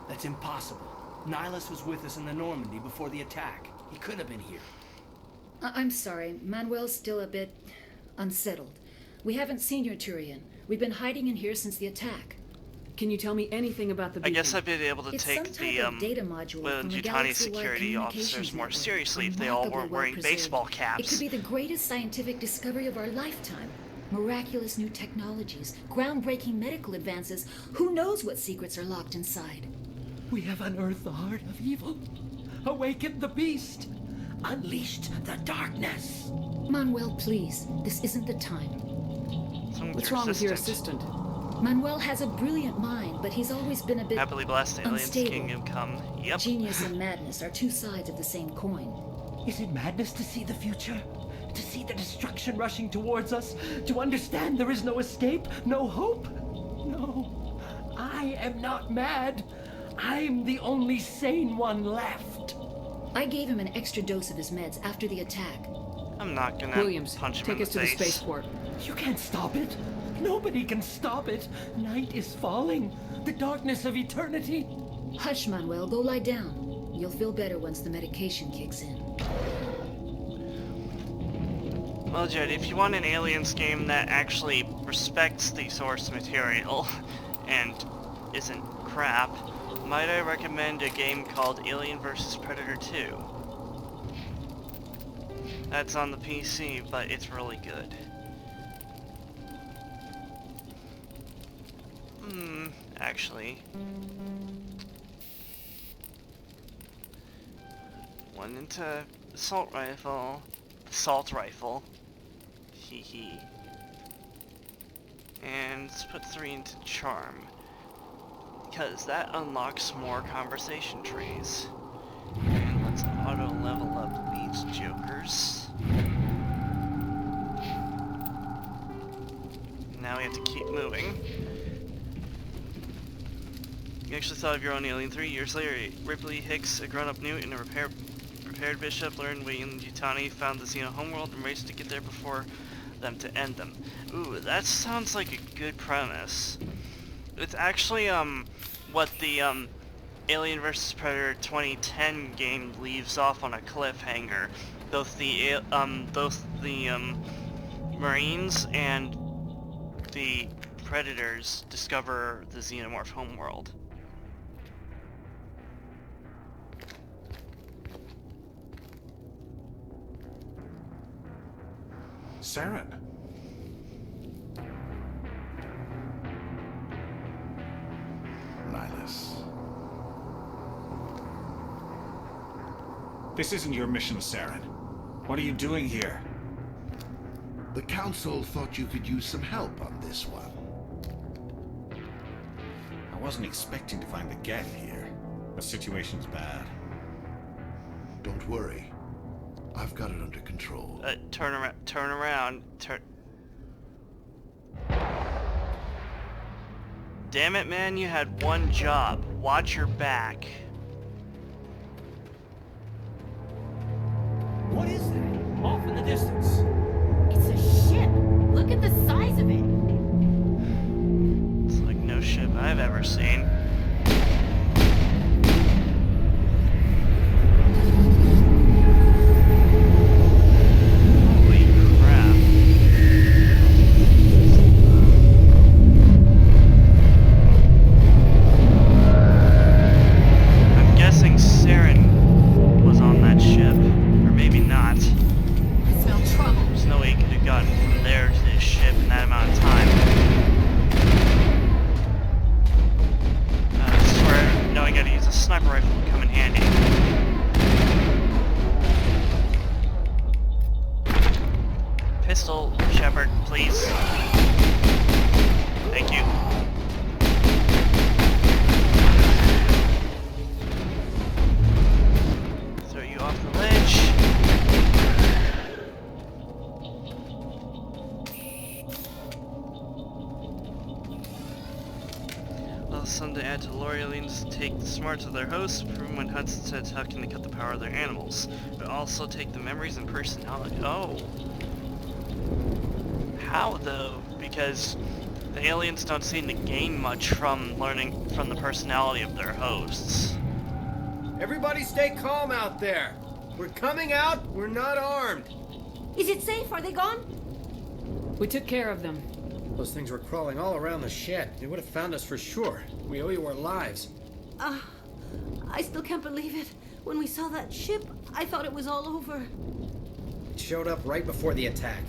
That's impossible. Nihilus was with us in the Normandy before the attack. He couldn't have been here. I'm sorry, Manuel's still a bit unsettled. We haven't seen your Turian. We've been hiding in here since the attack. Can you tell me anything about the beacon? I guess I've been able to It's take some type the of data module from the Yutani galaxy-wide security officers communications more network. seriously if they all weren't Remarkably wearing well-preserved. baseball It caps. could be the greatest scientific discovery of our lifetime. Miraculous new technologies, groundbreaking medical advances. Who knows what secrets are locked inside? We have unearthed the heart of evil, awakened the beast, unleashed the darkness. Manuel, please, this isn't the time. What's wrong with your assistant? Manuel has a brilliant mind, but he's always been a bit Happily blessed aliens unstable. kingdom come. Yep. Genius and madness are two sides of the same coin. Is it madness to see the future? To see the destruction rushing towards us? To understand there is no escape? No hope? No. I am not mad. I'm the only sane one left. I gave him an extra dose of his meds after the attack. I'm not gonna Williams, punch him take in us the to face. the spaceport. You can't stop it. Nobody can stop it. Night is falling. The darkness of eternity. Hush, Manuel. Go lie down. You'll feel better once the medication kicks in. Well, Jed, if you want an aliens game that actually respects the source material and isn't crap, might I recommend a game called Alien vs. Predator 2. That's on the PC, but it's really good. Actually. One into assault rifle. Hee hee. And let's put 3 into charm. Because that unlocks more conversation trees. And let's auto level up these jokers. Now we have to keep moving. You actually thought of your own Alien 3 years later. Ripley Hicks, a grown-up newt in a prepared, Bishop learned Wing and Yutani found the Xeno homeworld and raced to get there before them to end them. Ooh, that sounds like a good premise. It's actually what the Alien vs Predator 2010 game leaves off on a cliffhanger. Both the Marines and the Predators discover the Xenomorph homeworld. Saren. Nihilus. This isn't your mission, Saren. What are you doing here? The Council thought you could use some help on this one. I wasn't expecting to find the Geth here. The situation's bad. Don't worry. I've got it under control. Turn around. Damn it, man, you had one job. Watch your back. What is that? Off in the distance. It's a ship. Look at the size of it. It's like no ship I've ever seen. Holy crap. I'm guessing Saren was on that ship. Or maybe not. I smell trouble. There's no way he could have gotten from there to this ship in that amount of time. I swear, knowing how to use a sniper rifle would come in handy. Pistol, Shepard, please. Thank you. Throw you off the ledge. Some to add to Lorialians take the smarts of their hosts, proven when Hudson said how can they cut the power of their animals, but also take the memories and personality. Oh. How though? Because the aliens don't seem to gain much from learning from the personality of their hosts. Everybody stay calm out there. We're coming out, we're not armed. Is it safe? Are they gone? We took care of them. Those things were crawling all around the shed. They would have found us for sure. We owe you our lives. I still can't believe it. When we saw that ship, I thought it was all over. It showed up right before the attack.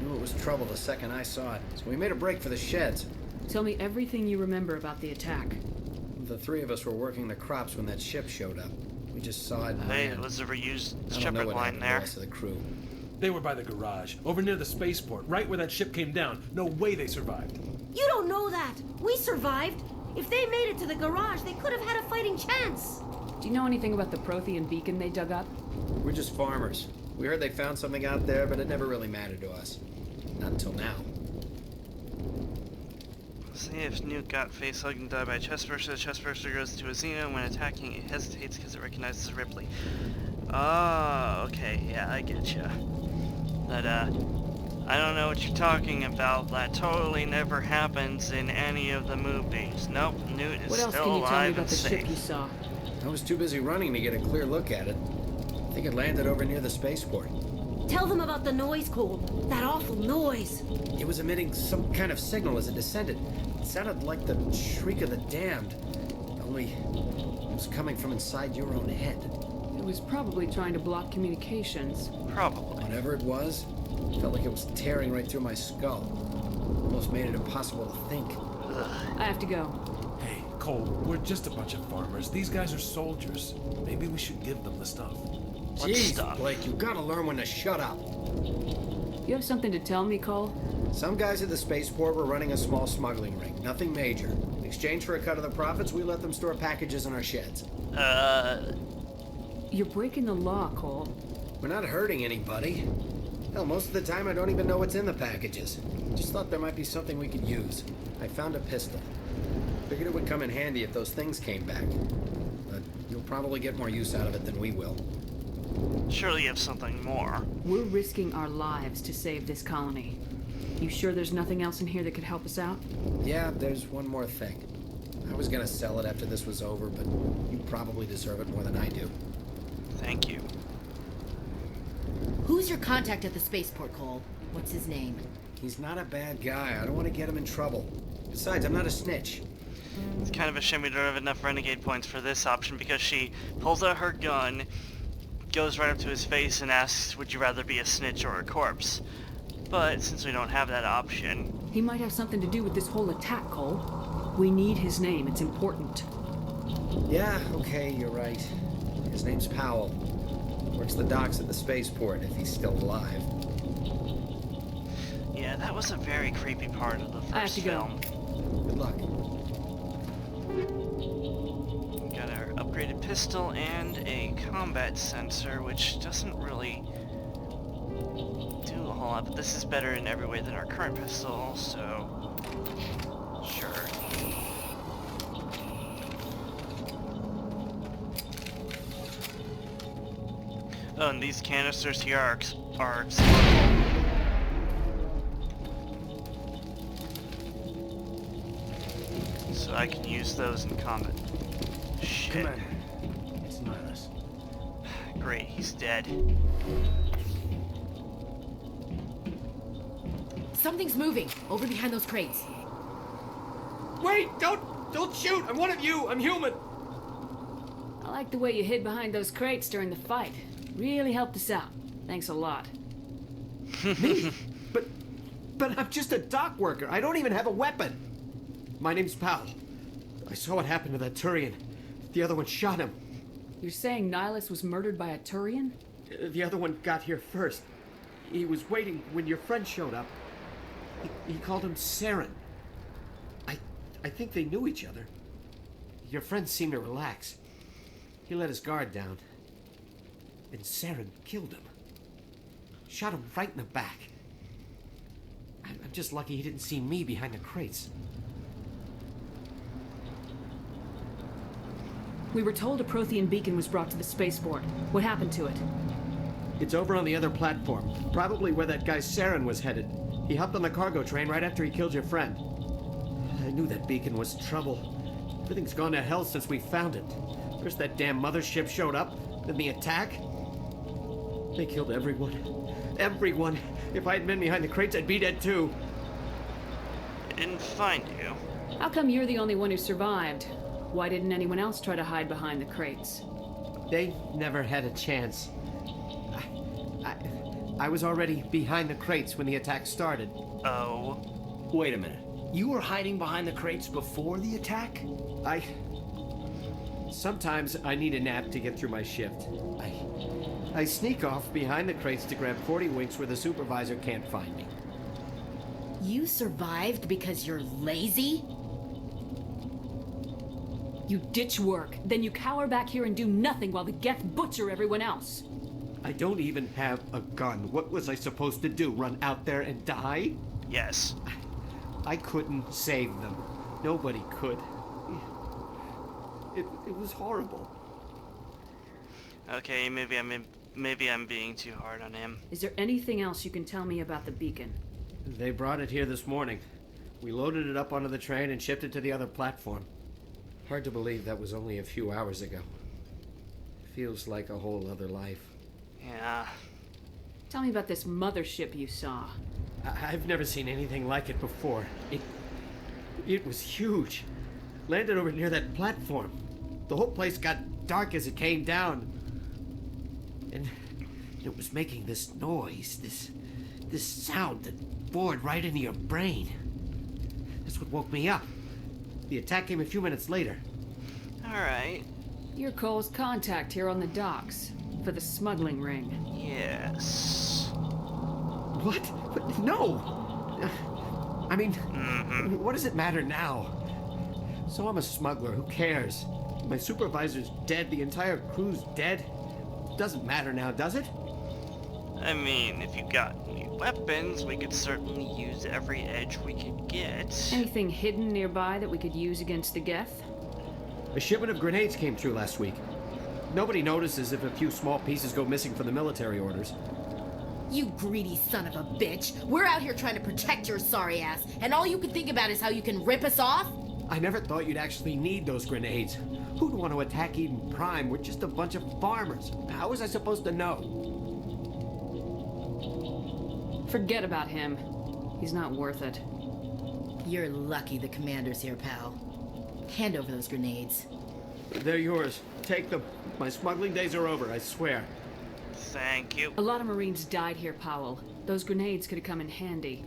Knew it was trouble the second I saw it, so we made a break for the sheds. Tell me everything you remember about the attack. The three of us were working the crops when that ship showed up. We just saw it. Hey, it was a reused I don't know Shepard what line happened to there. the rest of the crew. They were by the garage, over near the spaceport, right where that ship came down. No way they survived. You don't know that. We survived. If they made it to the garage, they could have had a fighting chance. Do you know anything about the Prothean beacon they dug up? We're just farmers. We heard they found something out there, but it never really mattered to us. Not until now. See if Newt got face hugged and died by a chest burster. The chest burster goes to a Xeno. When attacking, it hesitates because it recognizes Ripley. Oh, okay, yeah, I get ya. But, I don't know what you're talking about. That totally never happens in any of the movies. Nope, Newt is What else still can you tell me alive about and the safe. ship you saw? I was too busy running to get a clear look at it. I think it landed over near the spaceport. Tell them about the noise, Cole. That awful noise. It was emitting some kind of signal as it descended. It sounded like the shriek of the damned. Only it was coming from inside your own head. It was probably trying to block communications. Probably. Whatever it was, felt like it was tearing right through my skull. Almost made it impossible to think. I have to go. Hey, Cole, we're just a bunch of farmers. These guys are soldiers. Maybe we should give them the stuff. Jeez, Blake, you gotta learn when to shut up. You have something to tell me, Cole? Some guys at the spaceport were running a small smuggling ring. Nothing major. In exchange for a cut of the profits, we let them store packages in our sheds. You're breaking the law, Cole. We're not hurting anybody. Hell, most of the time I don't even know what's in the packages. Just thought there might be something we could use. I found a pistol. Figured it would come in handy if those things came back. But you'll probably get more use out of it than we will. Surely you have something more. We're risking our lives to save this colony. You sure there's nothing else in here that could help us out? Yeah, there's one more thing. I was gonna sell it after this was over, but you probably deserve it more than I do. Thank you. Who's your contact at the spaceport, Cole? What's his name? He's not a bad guy. I don't want to get him in trouble. Besides, I'm not a snitch. It's kind of a shame we don't have enough renegade points for this option, because she pulls out her gun, goes right up to his face and asks, would you rather be a snitch or a corpse? But since we don't have that option... He might have something to do with this whole attack, Cole. We need his name. It's important. Yeah, okay, you're right. His name's Powell. Works the docks at the spaceport, if he's still alive. Yeah, that was a very creepy part of the I have first to go. film. Good luck. We got our upgraded pistol and a combat sensor, which doesn't really do a whole lot, but this is better in every way than our current pistol, so sure. Oh, and these canisters here are explodable. So I can use those in combat. Shit. Commander, it's Nihilus. Great, he's dead. Something's moving over behind those crates. Wait! Don't shoot! I'm one of you! I'm human! I like the way you hid behind those crates during the fight. Really helped us out. Thanks a lot. Me? But I'm just a dock worker. I don't even have a weapon. My name's Powell. I saw what happened to that Turian. The other one shot him. You're saying Nihilus was murdered by a Turian? The other one got here first. He was waiting when your friend showed up. He called him Saren. I think they knew each other. Your friend seemed to relax. He let his guard down. And Saren killed him. Shot him right in the back. I'm just lucky he didn't see me behind the crates. We were told a Prothean beacon was brought to the spaceport. What happened to it? It's over on the other platform. Probably where that guy Saren was headed. He hopped on the cargo train right after he killed your friend. I knew that beacon was trouble. Everything's gone to hell since we found it. First that damn mothership showed up, then the attack. They killed everyone. Everyone. If I had been behind the crates, I'd be dead too. I didn't find you. How come you're the only one who survived? Why didn't anyone else try to hide behind the crates? They never had a chance. I was already behind the crates when the attack started. Oh. Wait a minute. You were hiding behind the crates before the attack? Sometimes I need a nap to get through my shift. I sneak off behind the crates to grab 40 winks where the supervisor can't find me. You survived because you're lazy? You ditch work, then you cower back here and do nothing while the Geth butcher everyone else. I don't even have a gun. What was I supposed to do? Run out there and die? Yes. I couldn't save them. Nobody could. It was horrible. Okay, maybe I'm being too hard on him. Is there anything else you can tell me about the beacon? They brought it here this morning. We loaded it up onto the train and shipped it to the other platform. Hard to believe that was only a few hours ago. Feels like a whole other life. Yeah. Tell me about this mothership you saw. I've never seen anything like it before. It was huge. Landed over near that platform. The whole place got dark as it came down. And it was making this noise, this sound that bored right into your brain. That's what woke me up. The attack came a few minutes later. Alright. You're Cole's contact here on the docks. For the smuggling ring. Yes. What? No! I mean, what does it matter now? So I'm a smuggler, who cares? My supervisor's dead, the entire crew's dead. Doesn't matter now, does it? I mean, if you got any weapons, we could certainly use every edge we could get. Anything hidden nearby that we could use against the Geth? A shipment of grenades came through last week. Nobody notices if a few small pieces go missing from the military orders. You greedy son of a bitch. We're out here trying to protect your sorry ass, and all you can think about is how you can rip us off? I never thought you'd actually need those grenades. Who'd want to attack Eden Prime? We're just a bunch of farmers. How was I supposed to know? Forget about him. He's not worth it. You're lucky the commander's here, pal. Hand over those grenades. They're yours. Take them. My smuggling days are over, I swear. Thank you. A lot of Marines died here, Powell. Those grenades could have come in handy.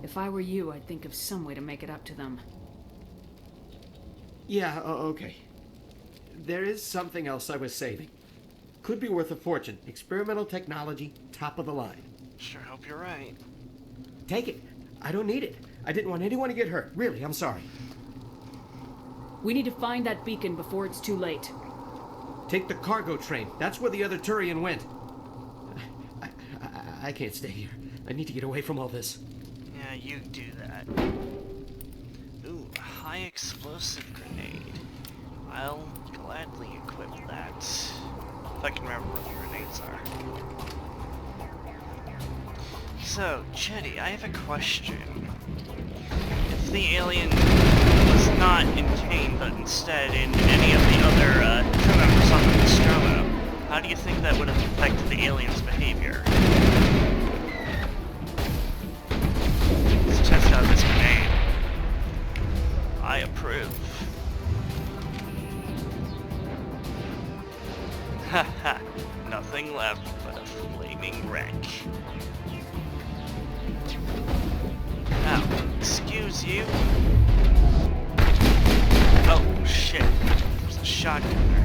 If I were you, I'd think of some way to make it up to them. Yeah, okay. There is something else I was saving. Could be worth a fortune. Experimental technology, top of the line. Sure hope you're right. Take it. I don't need it. I didn't want anyone to get hurt. Really, I'm sorry. We need to find that beacon before it's too late. Take the cargo train. That's where the other Turian went. I can't stay here. I need to get away from all this. Yeah, you do that. Ooh, a high explosive grenade. I'll gladly equip that. If I can remember where the grenades are. So, Jetty, I have a question. If the alien was not in Kane, but instead in any of the other crew members on the Nostromo, how do you think that would have affected the alien's behavior? Let's test out this grenade. I approve. Haha, nothing left but a flaming wreck. Now, excuse you. Oh, shit. There's a shotgun there.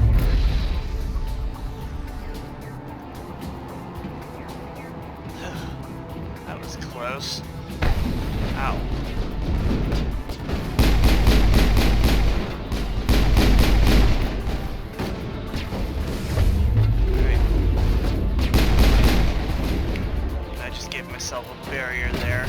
That was close. Ow. Alright. I just gave myself a barrier there.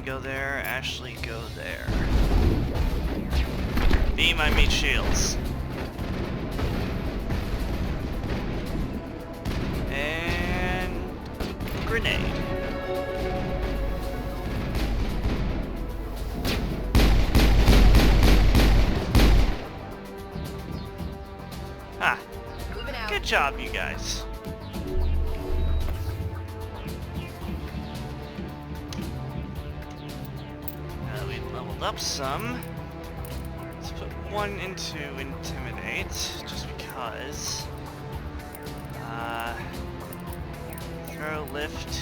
Go there, Ashley, go there. Beam, I meet shields. And grenade. Ha! Good job, you guys. Up some. Let's put one into Intimidate, just because. Throw, lift.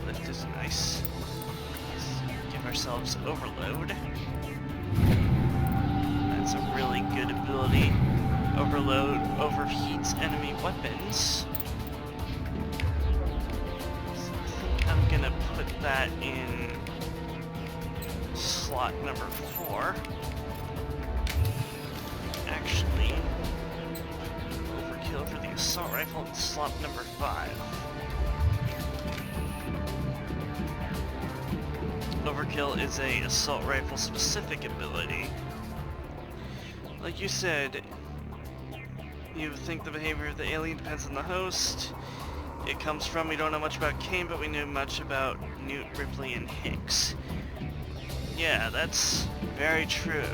Lift is nice. Let's give ourselves Overload. That's a really good ability. Overload overheats enemy weapons. So I think I'm gonna put that in slot number 4. Actually, overkill for the assault rifle in slot number 5. Overkill is a assault rifle specific ability. Like you said, you think the behavior of the alien depends on the host. It comes from, we don't know much about Kane, but we knew much about Newt, Ripley, and Hicks. Yeah, that's very true.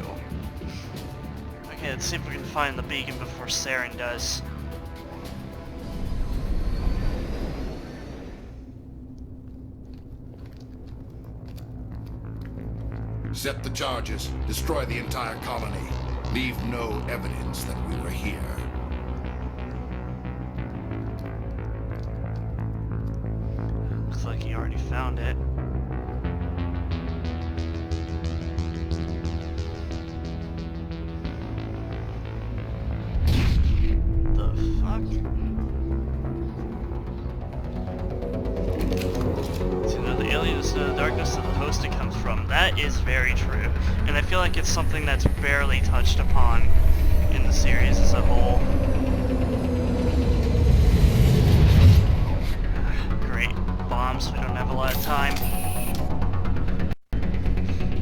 Okay, let's see if we can find the beacon before Saren does. Set the charges. Destroy the entire colony. Leave no evidence that we were here. Looks like he already found it. into the darkness of the host it comes from. That is very true. And I feel like it's something that's barely touched upon in the series as a whole. Great. Bombs, we don't have a lot of time.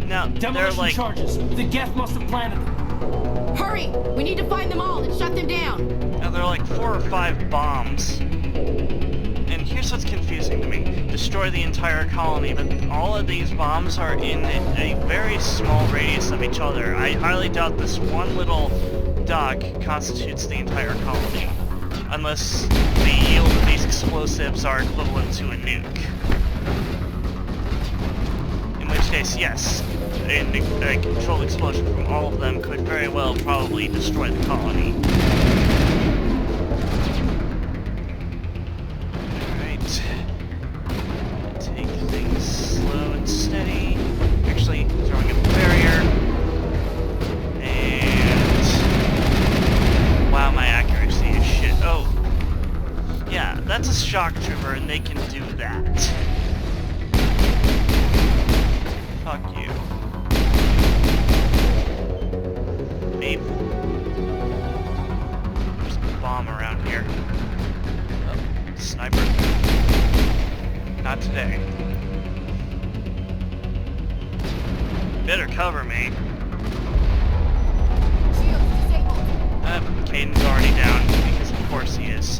Now, they're like... charges. The Geth must have planted them. Hurry! We need to find them all and shut them down! Now, they're like 4 or 5 bombs. And here's what's confusing to me. Destroy the entire colony, but all of these bombs are in a very small radius of each other. I highly doubt this one little dock constitutes the entire colony. Unless the yield of these explosives are equivalent to a nuke. In which case, yes, a controlled explosion from all of them could very well probably destroy the colony. Alright. Take things slow and steady. Actually, throwing up a barrier. And... wow, my accuracy is shit. Oh. Yeah, that's a shock trooper and they can do that. Fuck you. Maybe. There's a bomb around here. Oh, sniper. Not today. Better cover me. Caden's already down, because of course he is.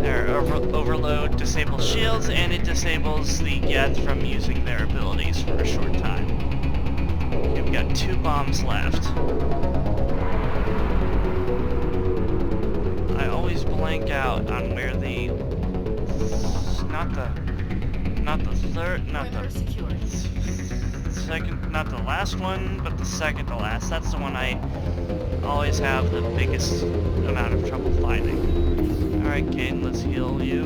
There, overload disables shields, and it disables the Geth from using their abilities for a short time. Okay, we've got 2 bombs left. I always blank out on where the... not the third, not the second, not the last one, but the second to last. That's the one I always have the biggest amount of trouble finding. Alright, Caden, let's heal you.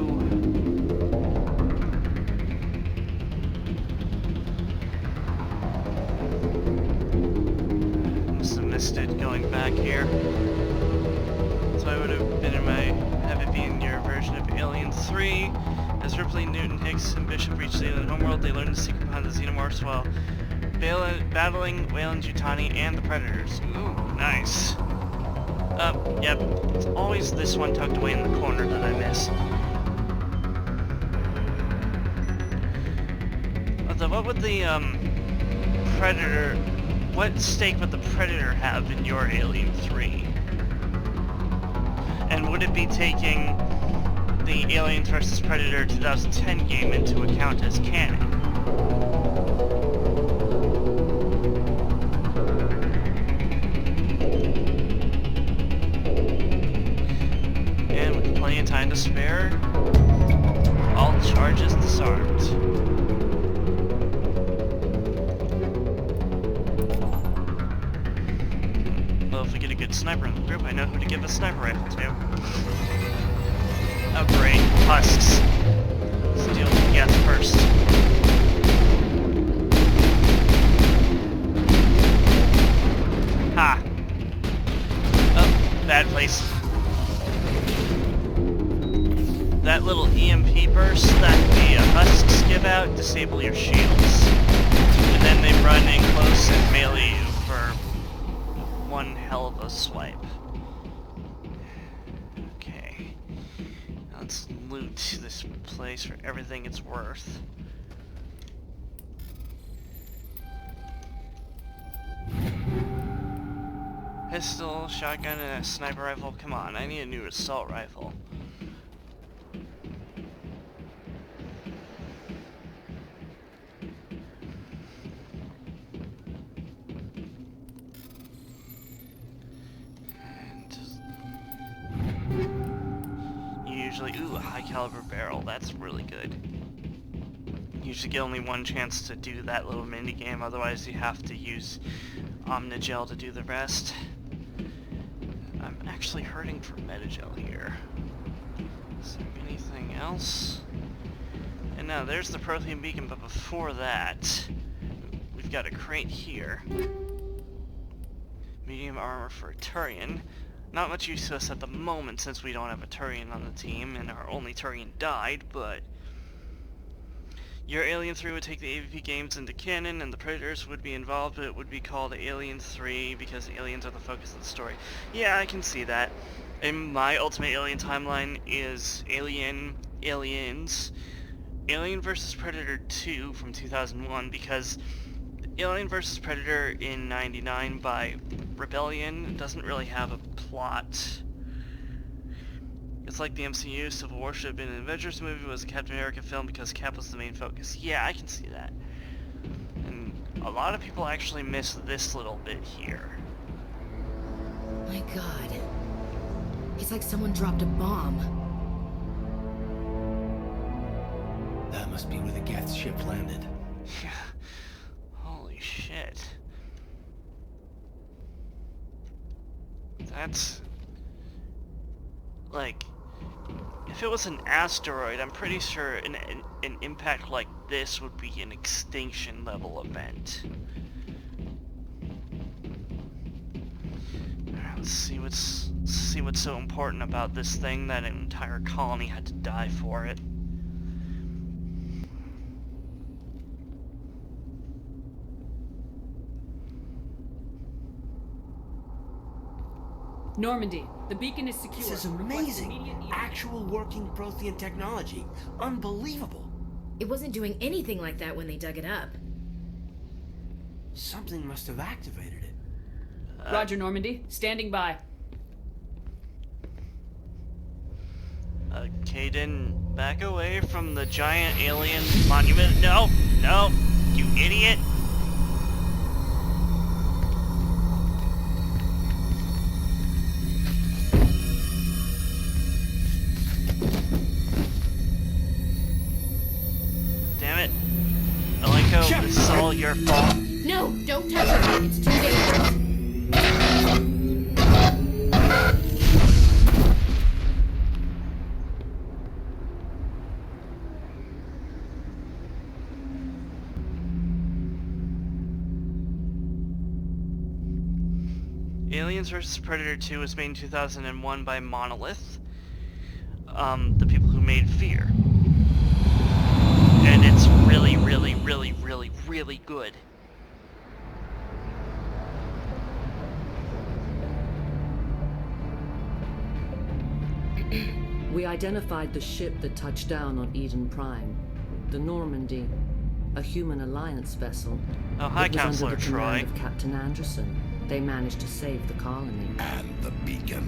Must have missed it going back here. So I would have been in my, have it be in your version of Alien 3. As Ripley, Newton, Higgs, and Bishop reach the alien homeworld, they learn the secret behind the xenomorphs while battling Weyland-Yutani and the Predators. Ooh, nice. Yep, it's always this one tucked away in the corner that I miss. Although, what would the, Predator... what stake would the Predator have in your Alien 3? And would it be taking the Aliens vs. Predator 2010 game into account as canon? And with plenty of time to spare, all charges disarmed. Well, if we get a good sniper in the group, I know who to give a sniper rifle to. Oh great, husks. Let's deal with the Geth first. Ha! Oh, bad place. That little EMP burst that the husks give out disable your shields. And then they run in close and melee you for one hell of a swipe. Let's loot this place for everything it's worth. Pistol, shotgun, and a sniper rifle. Come on, I need a new assault rifle. Ooh, a high caliber barrel, that's really good. You usually get only one chance to do that little mini game, otherwise you have to use Omnigel to do the rest. I'm actually hurting for Metagel here. Is there anything else? And now there's the Prothean beacon, but before that, we've got a crate here. Medium armor for a Turian. Not much use to us at the moment since we don't have a Turian on the team, and our only Turian died, but... Your Alien 3 would take the AVP games into canon, and the Predators would be involved, but it would be called Alien 3 because the aliens are the focus of the story. Yeah, I can see that. And my Ultimate Alien timeline is Aliens, Alien vs. Predator 2 from 2001, because Alien vs. Predator in 99 by Rebellion doesn't really have a plot. It's like the MCU, Civil War should have been an Avengers movie, was a Captain America film because Cap was the main focus. Yeah, I can see that. And a lot of people actually miss this little bit here. My God. It's like someone dropped a bomb. That must be where the Geth ship landed. Yeah. Holy shit. That's... like... if it was an asteroid, I'm pretty sure an impact like this would be an extinction level event. Alright, let's see what's so important about this thing that an entire colony had to die for it. Normandy, the beacon is secure. This is amazing. Actual working Prothean technology. Unbelievable. It wasn't doing anything like that when they dug it up. Something must have activated it. Roger, Normandy. Standing by. Caden, back away from the giant alien monument. No, no, you idiot. Damn it. Alenko, this is all your fault. No, don't touch it. It's too dangerous. Aliens vs. Predator 2 was made in 2001 by Monolith, the people who made Fear. And it's really, really, really, really, really good. We identified the ship that touched down on Eden Prime, the Normandy, a human alliance vessel. Oh, hi, It was Counselor under the Troy. command of Captain Anderson. They managed to save the colony. And the beacon.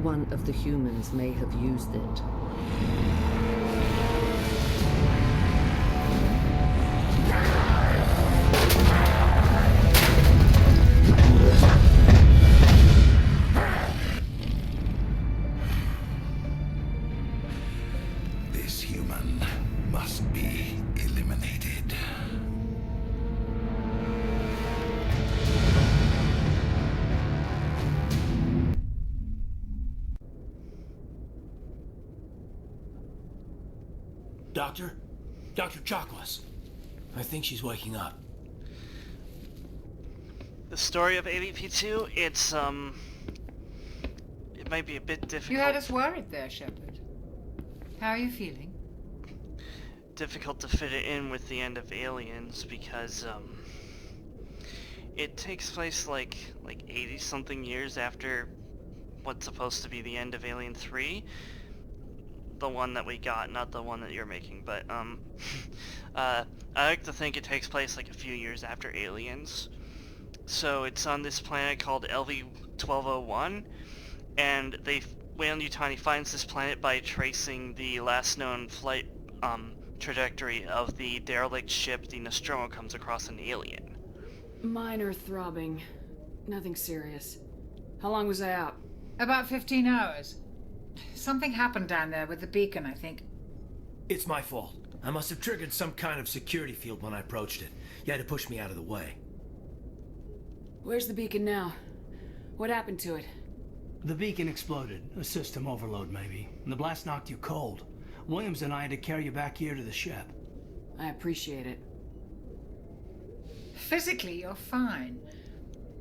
One of the humans may have used it. This human must be eliminated. Doctor? Dr. Chakwas. I think she's waking up. The story of AVP2, it's, it might be a bit difficult. You had us worried there, Shepard. How are you feeling? Difficult to fit it in with the end of Aliens because, it takes place like 80-something years after what's supposed to be the end of Alien 3. The one that we got, not the one that you're making, but, I like to think it takes place like a few years after Aliens. So it's on this planet called LV-1201, and Weyland-Yutani finds this planet by tracing the last known flight, trajectory of the derelict ship, the Nostromo, comes across an alien. Minor throbbing. Nothing serious. How long was I out? About 15 hours. Something happened down there with the beacon, I think. It's my fault. I must have triggered some kind of security field when I approached it. You had to push me out of the way. Where's the beacon now? What happened to it? The beacon exploded. A system overload, maybe. And the blast knocked you cold. Williams and I had to carry you back here to the ship. I appreciate it. Physically, you're fine.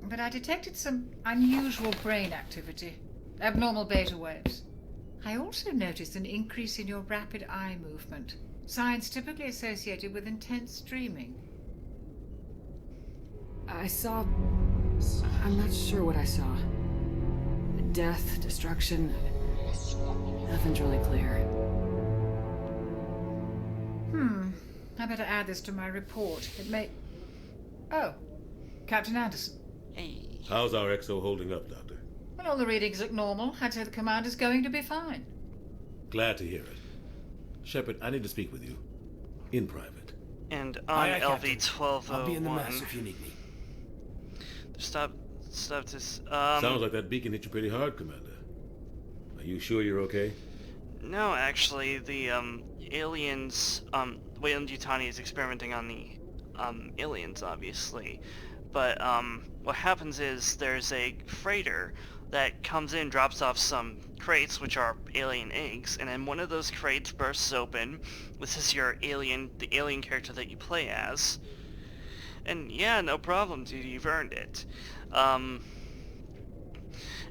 But I detected some unusual brain activity. Abnormal beta waves. I also noticed an increase in your rapid eye movement. Signs typically associated with intense dreaming. I saw... I'm not sure what I saw. Death, destruction... Nothing's really clear. I better add this to my report. It may... Oh, Captain Anderson. Hey. How's our XO holding up, Doctor? Well, all the readings look normal. I'd say the commander's going to be fine. Glad to hear it. Shepard, I need to speak with you. In private. And on LV-1201... I'll be in the mess if you need me. Stop this, Sounds like that beacon hit you pretty hard, Commander. Are you sure you're okay? No, actually, the, aliens, Weyland-Yutani is experimenting on the, aliens, obviously. But, what happens is there's a freighter that comes in, drops off some crates, which are alien eggs, and then one of those crates bursts open. This is your alien, the alien character that you play as. And yeah, no problem, dude, you've earned it.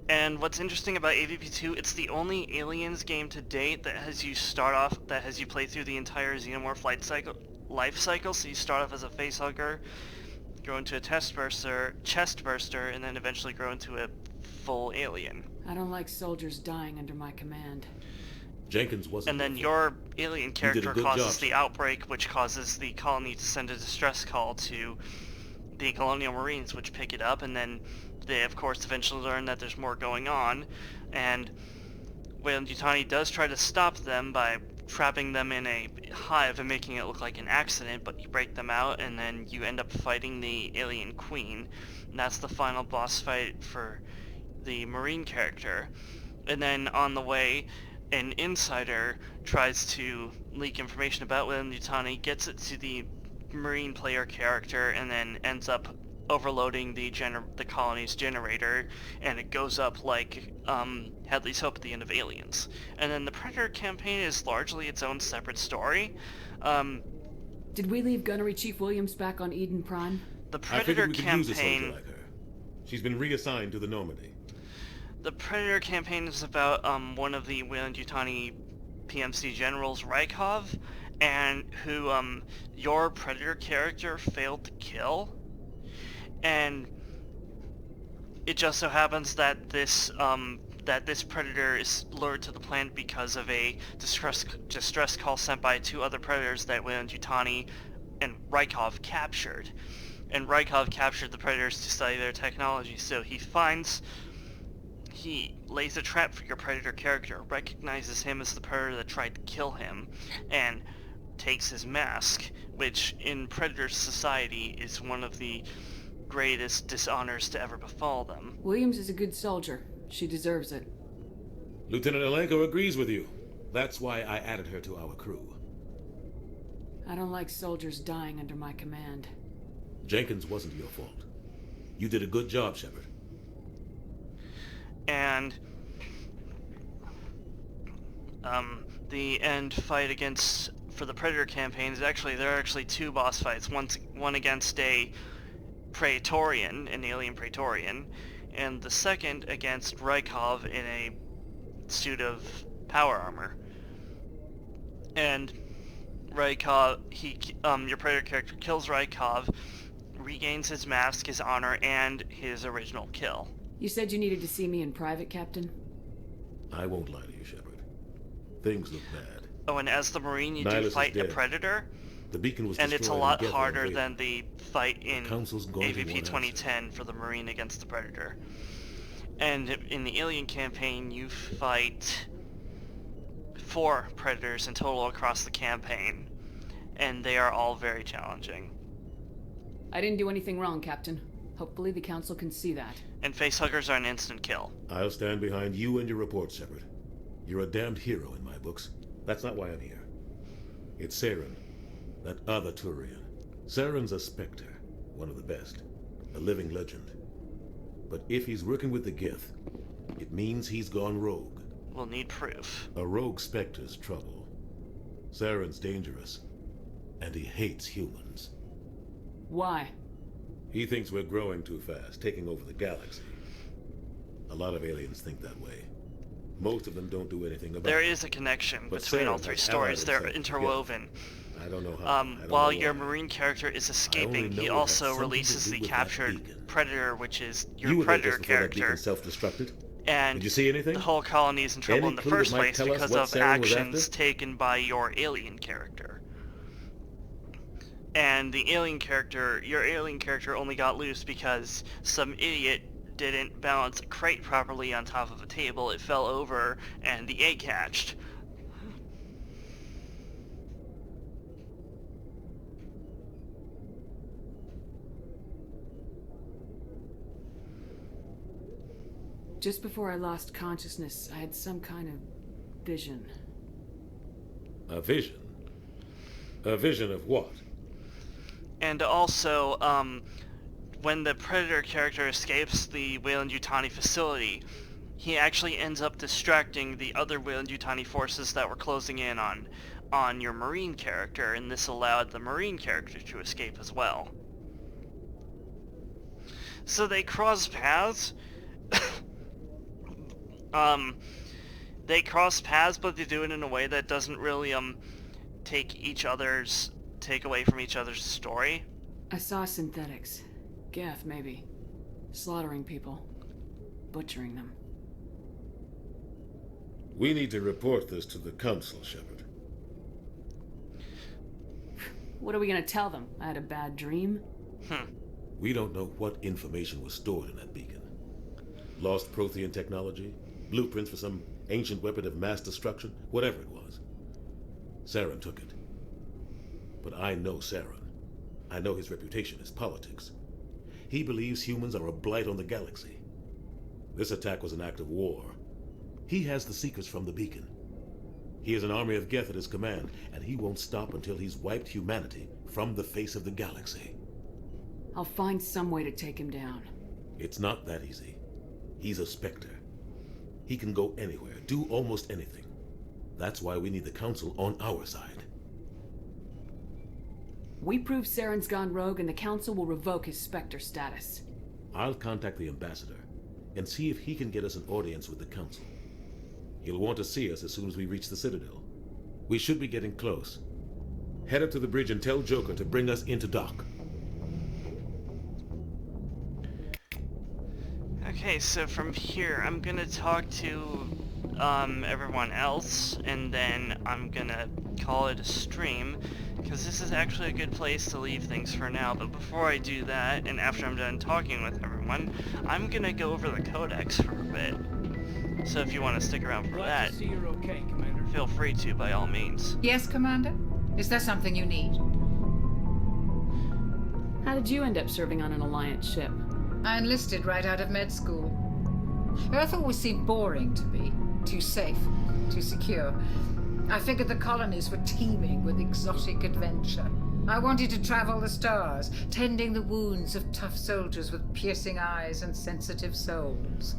And what's interesting about AVP2, it's the only Aliens game to date that has you play through the entire Xenomorph life cycle. So you start off as a facehugger, grow into a chest burster, and then eventually grow into a full alien. I don't like soldiers dying under my command. Jenkins wasn't. And then your alien character causes the outbreak, which causes the colony to send a distress call to the Colonial Marines, which pick it up, and then they, of course, eventually learn that there's more going on, and Weyland-Yutani does try to stop them by trapping them in a hive and making it look like an accident, but you break them out, and then you end up fighting the alien queen, and that's the final boss fight for the Marine character. And then on the way, an insider tries to leak information about Weyland-Yutani, gets it to the Marine player character, and then ends up overloading the colony's generator, and it goes up like Hadley's Hope at the end of Aliens. And then the Predator campaign is largely its own separate story. Did we leave Gunnery Chief Williams back on Eden Prime? The Predator campaign... Use a soldier like her. She's been reassigned to the Normandy. The Predator campaign is about one of the Weyland-Yutani PMC generals, Rykov, and who your Predator character failed to kill. And it just so happens that this Predator is lured to the planet because of a distress call sent by two other Predators that Weyland-Yutani and Rykov captured. And Rykov captured the Predators to study their technology, so he lays a trap for your Predator character, recognizes him as the Predator that tried to kill him, and takes his mask, which in Predator society is one of the greatest dishonors to ever befall them. Williams is a good soldier. She deserves it. Lieutenant Alenko agrees with you. That's why I added her to our crew. I don't like soldiers dying under my command. Jenkins wasn't your fault. You did a good job, Shepard. And the end fight for the Predator campaign is there are actually two boss fights. One against a Praetorian, an alien Praetorian, and the second against Rykov in a suit of power armor. And Rykov, your Predator character kills Rykov, regains his mask, his honor, and his original kill. You said you needed to see me in private, Captain? I won't lie to you, Shepard. Things look bad. Oh, and as the Marine, you do fight a Predator? The beacon was and destroyed, it's a lot harder than the fight in AVP 2010 for the Marine against the Predator. And in the Alien campaign, you fight 4 Predators in total across the campaign, and they are all very challenging. I didn't do anything wrong, Captain. Hopefully the Council can see that. And facehuggers are an instant kill. I'll stand behind you and your report, Shepard. You're a damned hero in my books. That's not why I'm here. It's Saren, that other Turian. Saren's a Spectre, one of the best, a living legend. But if he's working with the Gith, it means he's gone rogue. We'll need proof. A rogue Spectre's trouble. Saren's dangerous, and he hates humans. Why? He thinks we're growing too fast, taking over the galaxy. A lot of aliens think that way. Most of them don't do anything about There it. is a connection But between all Saren three has stories. They're allied himself interwoven. together. I don't know how. I don't While know your why. Marine character is escaping, know he it had also something to releases do the with that captured beacon. Predator, which is your You were there Predator just before that beacon character. self-destructed? And Did you see anything? the whole colony is in trouble Any in the clue that first might place tell us because what of Saren was actions after? taken by your alien character. And the alien character, your alien character only got loose because some idiot didn't balance a crate properly on top of a table. It fell over and the egg hatched. Just before I lost consciousness, I had some kind of vision. A vision? A vision of what? And also, when the Predator character escapes the Weyland-Yutani facility, he actually ends up distracting the other Weyland-Yutani forces that were closing in on your Marine character, and this allowed the Marine character to escape as well. So they cross paths. They cross paths, but they do it in a way that doesn't really take away from each other's story. I saw synthetics. Geth, maybe. Slaughtering people. Butchering them. We need to report this to the Council, Shepard. What are we gonna tell them? I had a bad dream? We don't know what information was stored in that beacon. Lost Prothean technology? Blueprints for some ancient weapon of mass destruction? Whatever it was. Saren took it. But I know Saren. I know his reputation is politics. He believes humans are a blight on the galaxy. This attack was an act of war. He has the secrets from the beacon. He has an army of Geth at his command, and he won't stop until he's wiped humanity from the face of the galaxy. I'll find some way to take him down. It's not that easy. He's a Spectre. He can go anywhere, do almost anything. That's why we need the Council on our side. We prove Saren's gone rogue and the Council will revoke his Spectre status. I'll contact the Ambassador and see if he can get us an audience with the Council. He'll want to see us as soon as we reach the Citadel. We should be getting close. Head up to the bridge and tell Joker to bring us into dock. Okay, so from here, I'm gonna talk to everyone else, and then I'm gonna call it a stream, because this is actually a good place to leave things for now. But before I do that, and after I'm done talking with everyone, I'm gonna go over the codex for a bit. So if you want to stick around for that, see you're okay, Commander. feel free to, by all means. Yes, Commander? Is there something you need? How did you end up serving on an Alliance ship? I enlisted right out of med school. Earth always seemed boring to me. Too safe, too secure. I figured the colonies were teeming with exotic adventure. I wanted to travel the stars, tending the wounds of tough soldiers with piercing eyes and sensitive souls.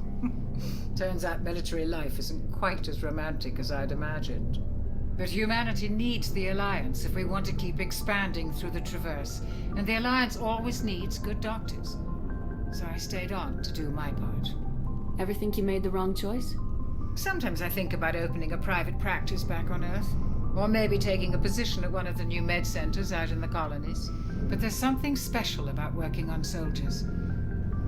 Turns out military life isn't quite as romantic as I'd imagined. But humanity needs the Alliance if we want to keep expanding through the Traverse, and the Alliance always needs good doctors. So I stayed on to do my part. Ever think you made the wrong choice? Sometimes I think about opening a private practice back on Earth, or maybe taking a position at one of the new med centers out in the colonies. But there's something special about working on soldiers.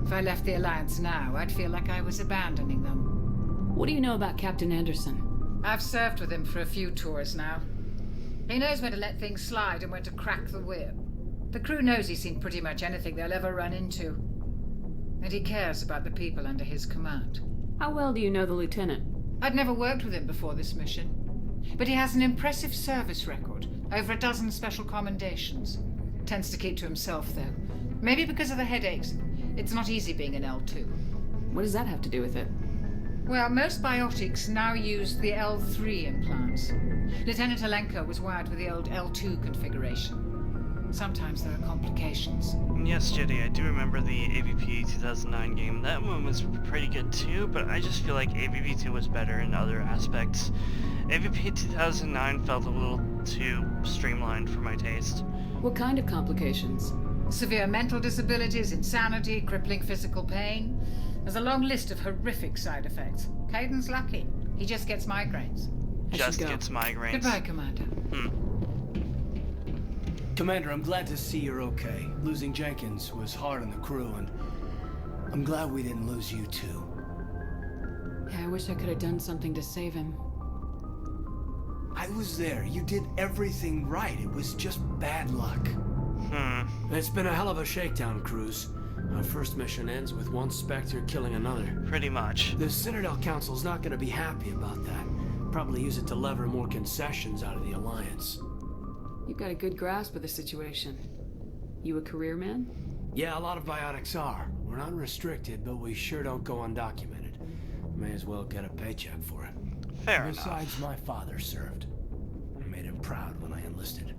If I left the Alliance now, I'd feel like I was abandoning them. What do you know about Captain Anderson? I've served with him for a few tours now. He knows when to let things slide and when to crack the whip. The crew knows he's seen pretty much anything they'll ever run into. And he cares about the people under his command. How well do you know the Lieutenant? I'd never worked with him before this mission. But he has an impressive service record, over a dozen special commendations. Tends to keep to himself, though. Maybe because of the headaches. It's not easy being an L2. What does that have to do with it? Well, most biotics now use the L3 implants. Lieutenant Alenko was wired with the old L2 configuration. Sometimes there are complications. Yes, Jedi, I do remember the AVP 2009 game. That one was pretty good too, but I just feel like AVP 2 was better in other aspects. AVP 2009 felt a little too streamlined for my taste. What kind of complications? Severe mental disabilities, insanity, crippling physical pain. There's a long list of horrific side effects. Caden's lucky. He just gets migraines. Just gets migraines. Goodbye, Commander. Commander, I'm glad to see you're okay. Losing Jenkins was hard on the crew, and I'm glad we didn't lose you too. Yeah, I wish I could have done something to save him. I was there. You did everything right. It was just bad luck. It's been a hell of a shakedown cruise. Our first mission ends with one Spectre killing another. Pretty much. The Citadel Council's not gonna be happy about that. Probably use it to lever more concessions out of the Alliance. You've got a good grasp of the situation. You a career man? Yeah, a lot of biotics are. We're not restricted, but we sure don't go undocumented. May as well get a paycheck for it. Fair Besides, my father served. I made him proud when I enlisted.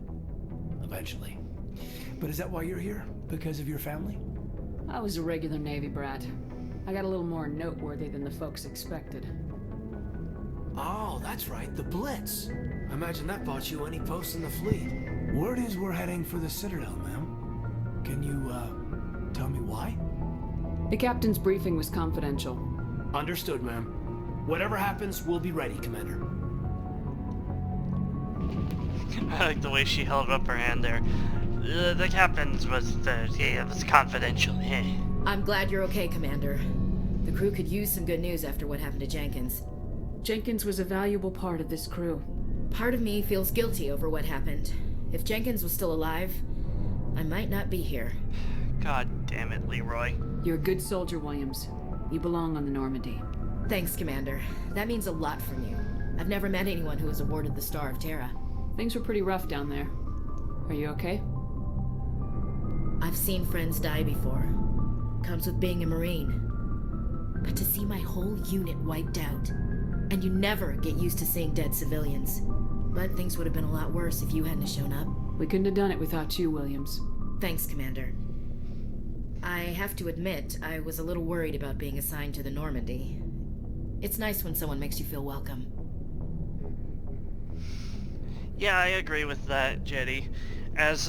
Eventually. But is that why you're here? Because of your family? I was a regular Navy brat. I got a little more noteworthy than the folks expected. Oh, that's right, the Blitz. I imagine that bought you any post in the fleet. Word is we're heading for the Citadel, ma'am. Can you, tell me why? The captain's briefing was confidential. Understood, ma'am. Whatever happens, we'll be ready, Commander. I like the way she held up her hand there. The captain's was it was confidential. I'm glad you're okay, Commander. The crew could use some good news after what happened to Jenkins. Jenkins was a valuable part of this crew. Part of me feels guilty over what happened. If Jenkins was still alive, I might not be here. God damn it, Leroy. You're a good soldier, Williams. You belong on the Normandy. Thanks, Commander. That means a lot from you. I've never met anyone who was awarded the Star of Terra. Things were pretty rough down there. Are you okay? I've seen friends die before. Comes with being a Marine. But to see my whole unit wiped out, and you never get used to seeing dead civilians. But things would have been a lot worse if you hadn't shown up. We couldn't have done it without you, Williams. Thanks, Commander. I have to admit, I was a little worried about being assigned to the Normandy. It's nice when someone makes you feel welcome. Yeah, I agree with that, Jetty. As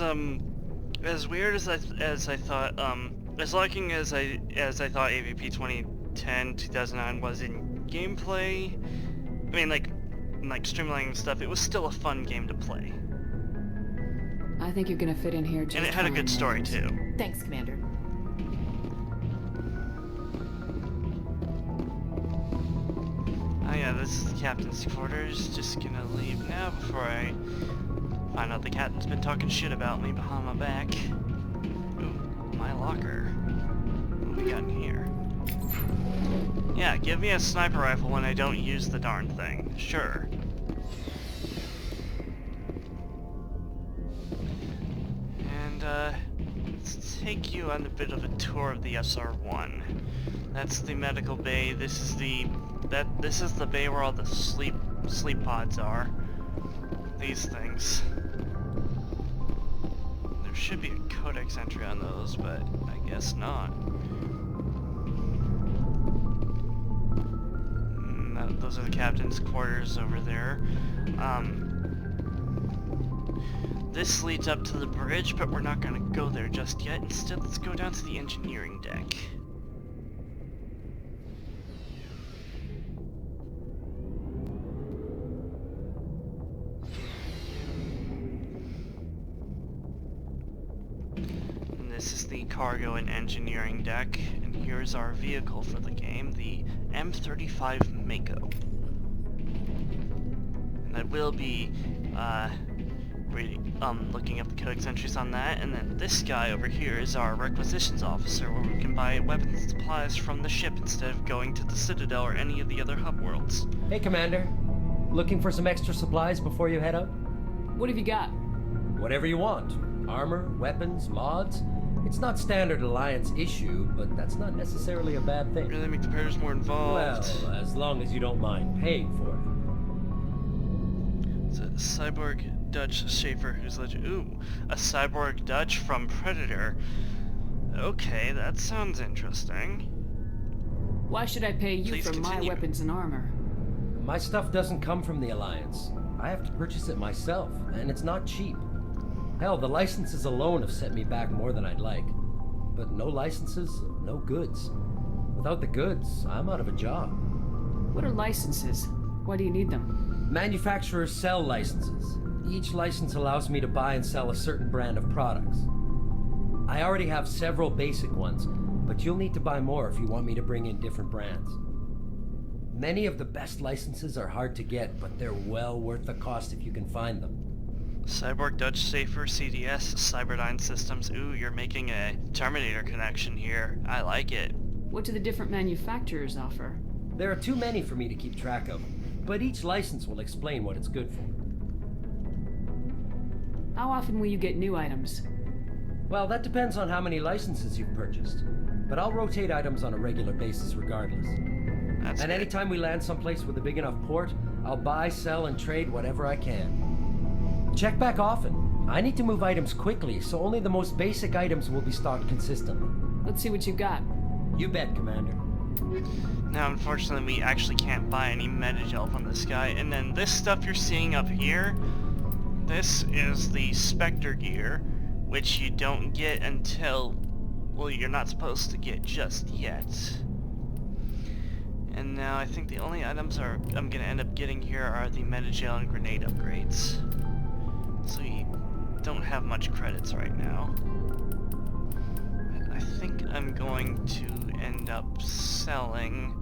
weird as I thought, as lacking as I thought AVP 2010-2009 was in gameplay, I mean, like streamlining stuff, it was still a fun game to play. I think you're gonna fit in here just and it had a good story too. Thanks, Commander. Oh yeah, this is the captain's quarters. Just gonna leave now before I find out the captain's been talking shit about me behind my back. Ooh, my locker. What do we got in here? Yeah, give me a sniper rifle when I don't use the darn thing. Sure. And, let's take you on a bit of a tour of the SR-1. That's the medical bay. This is the bay where all the sleep pods are. These things. There should be a codex entry on those, but I guess not. Those are the captain's quarters over there. This leads up to the bridge, but we're not gonna go there just yet. Instead, let's go down to the engineering deck. And this is the cargo and engineering deck, and here's our vehicle for the game, the M35 Mako. And I will be looking up the codex entries on that, and then this guy over here is our requisitions officer, where we can buy weapons and supplies from the ship instead of going to the Citadel or any of the other hub worlds. Hey, Commander. Looking for some extra supplies before you head out? What have you got? Whatever you want. Armor, weapons, mods. It's not standard Alliance issue, but that's not necessarily a bad thing. Really make the players more involved. Well, as long as you don't mind paying for it. It's a cyborg Dutch Schaefer who's legend. Ooh, a cyborg Dutch from Predator. Okay, that sounds interesting. Why should I pay you Please for continue. my weapons and armor? My stuff doesn't come from the Alliance. I have to purchase it myself, and it's not cheap. Hell, the licenses alone have set me back more than I'd like. But no licenses, no goods. Without the goods, I'm out of a job. What are licenses? Why do you need them? Manufacturers sell licenses. Each license allows me to buy and sell a certain brand of products. I already have several basic ones, but you'll need to buy more if you want me to bring in different brands. Many of the best licenses are hard to get, but they're well worth the cost if you can find them. Cyborg Dutch Safer, CDS, Cyberdyne Systems. Ooh, you're making a Terminator connection here. I like it. What do the different manufacturers offer? There are too many for me to keep track of, but each license will explain what it's good for. How often will you get new items? Well, that depends on how many licenses you've purchased, but I'll rotate items on a regular basis regardless. That's and good. anytime we land someplace with a big enough port, I'll buy, sell, and trade whatever I can. Check back often. I need to move items quickly, so only the most basic items will be stocked consistently. Let's see what you've got. You bet, Commander. Now, unfortunately, we actually can't buy any Metagel from this guy. And then this stuff you're seeing up here, this is the Spectre gear, which you don't get until, well, you're not supposed to get just yet. And now I think the only items I'm going to end up getting here are the Metagel and grenade upgrades. So you don't have much credits right now. I think I'm going to end up selling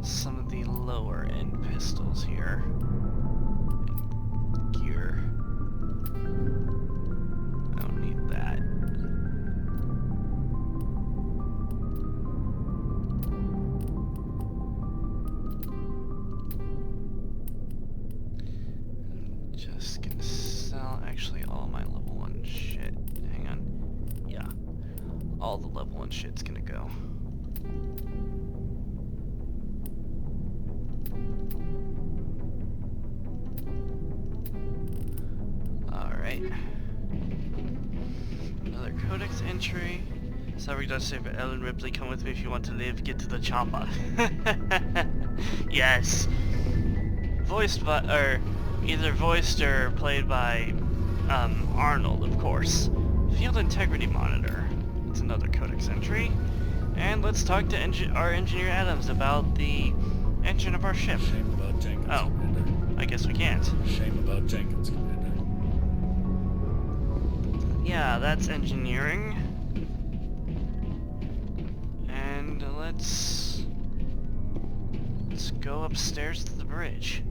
some of the lower end pistols here. Gear. I don't need that. I'm just gonna sell actually all my level 1 shit. Hang on. Yeah. All the level 1 shit's gonna go. Alright. Another codex entry. Cyborg Dutch Saber, Ellen Ripley, come with me if you want to live, get to the chopper. Yes. Voiced by, or either voiced or played by Arnold, of course. Field Integrity Monitor. It's another codex entry. And let's talk to our engineer Adams about the engine of our ship. Shame about Jenkins, oh, Commander. I guess we can't. Shame about Jenkins, Commander. Yeah, that's engineering. And let's go upstairs to the bridge.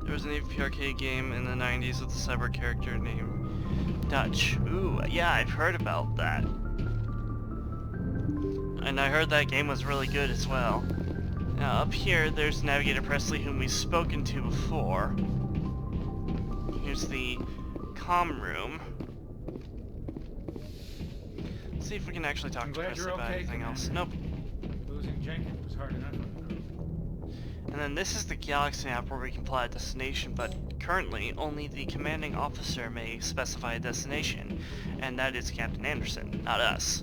There was an AVP arcade game in the 90s with a cyber character named Dutch. Ooh, yeah, I've heard about that. And I heard that game was really good as well. Now up here, there's Navigator Presley, whom we've spoken to before. Here's the comm room. Let's see if we can actually talk to Presley about anything else. Nope. Losing Jenkins was hard enough. And then this is the Galaxy map where we can plot a destination, but currently only the commanding officer may specify a destination, and that is Captain Anderson, not us.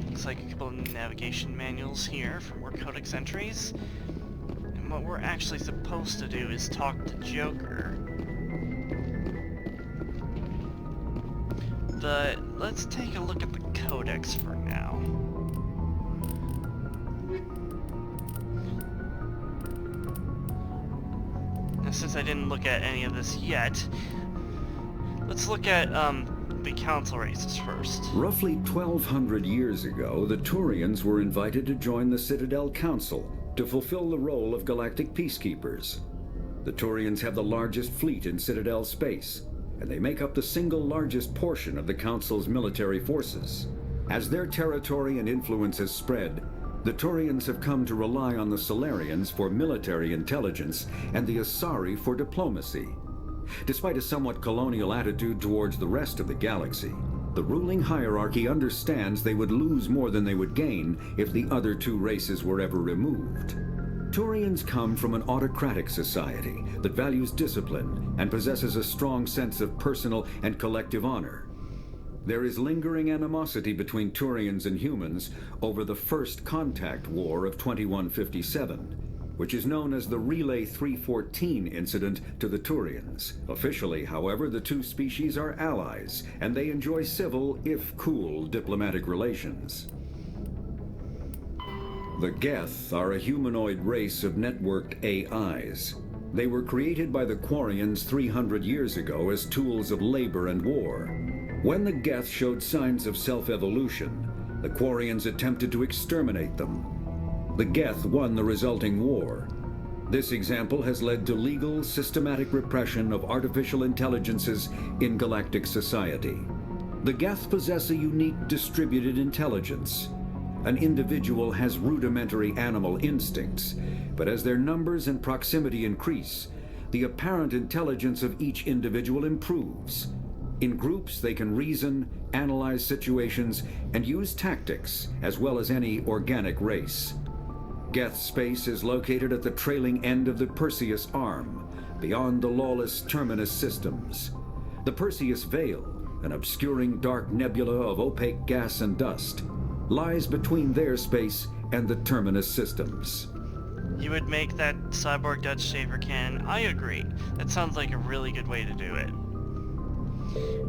Looks like a couple of navigation manuals here for more codex entries. And what we're actually supposed to do is talk to Joker. But let's take a look at the codex for now. Now, since I didn't look at any of this yet, let's look at the council races first. Roughly 1,200 years ago, the Turians were invited to join the Citadel Council to fulfill the role of galactic peacekeepers. The Turians have the largest fleet in Citadel space, and they make up the single largest portion of the Council's military forces. As their territory and influence has spread, the Turians have come to rely on the Solarians for military intelligence and the Asari for diplomacy. Despite a somewhat colonial attitude towards the rest of the galaxy, the ruling hierarchy understands they would lose more than they would gain if the other two races were ever removed. Turians come from an autocratic society that values discipline and possesses a strong sense of personal and collective honor. There is lingering animosity between Turians and humans over the First Contact War of 2157. which is known as the Relay 314 incident to the Turians. Officially, however, the two species are allies, and they enjoy civil, if cool, diplomatic relations. The Geth are a humanoid race of networked AIs. They were created by the Quarians 300 years ago as tools of labor and war. When the Geth showed signs of self-evolution, the Quarians attempted to exterminate them. The Geth won the resulting war. This example has led to legal, systematic repression of artificial intelligences in galactic society. The Geth possess a unique distributed intelligence. An individual has rudimentary animal instincts, but as their numbers and proximity increase, the apparent intelligence of each individual improves. In groups, they can reason, analyze situations, and use tactics, as well as any organic race. Geth space is located at the trailing end of the Perseus Arm, beyond the lawless Terminus systems. The Perseus Veil, an obscuring dark nebula of opaque gas and dust, lies between their space and the Terminus systems. You would make that cyborg Dutch saber cannon. I agree. That sounds like a really good way to do it.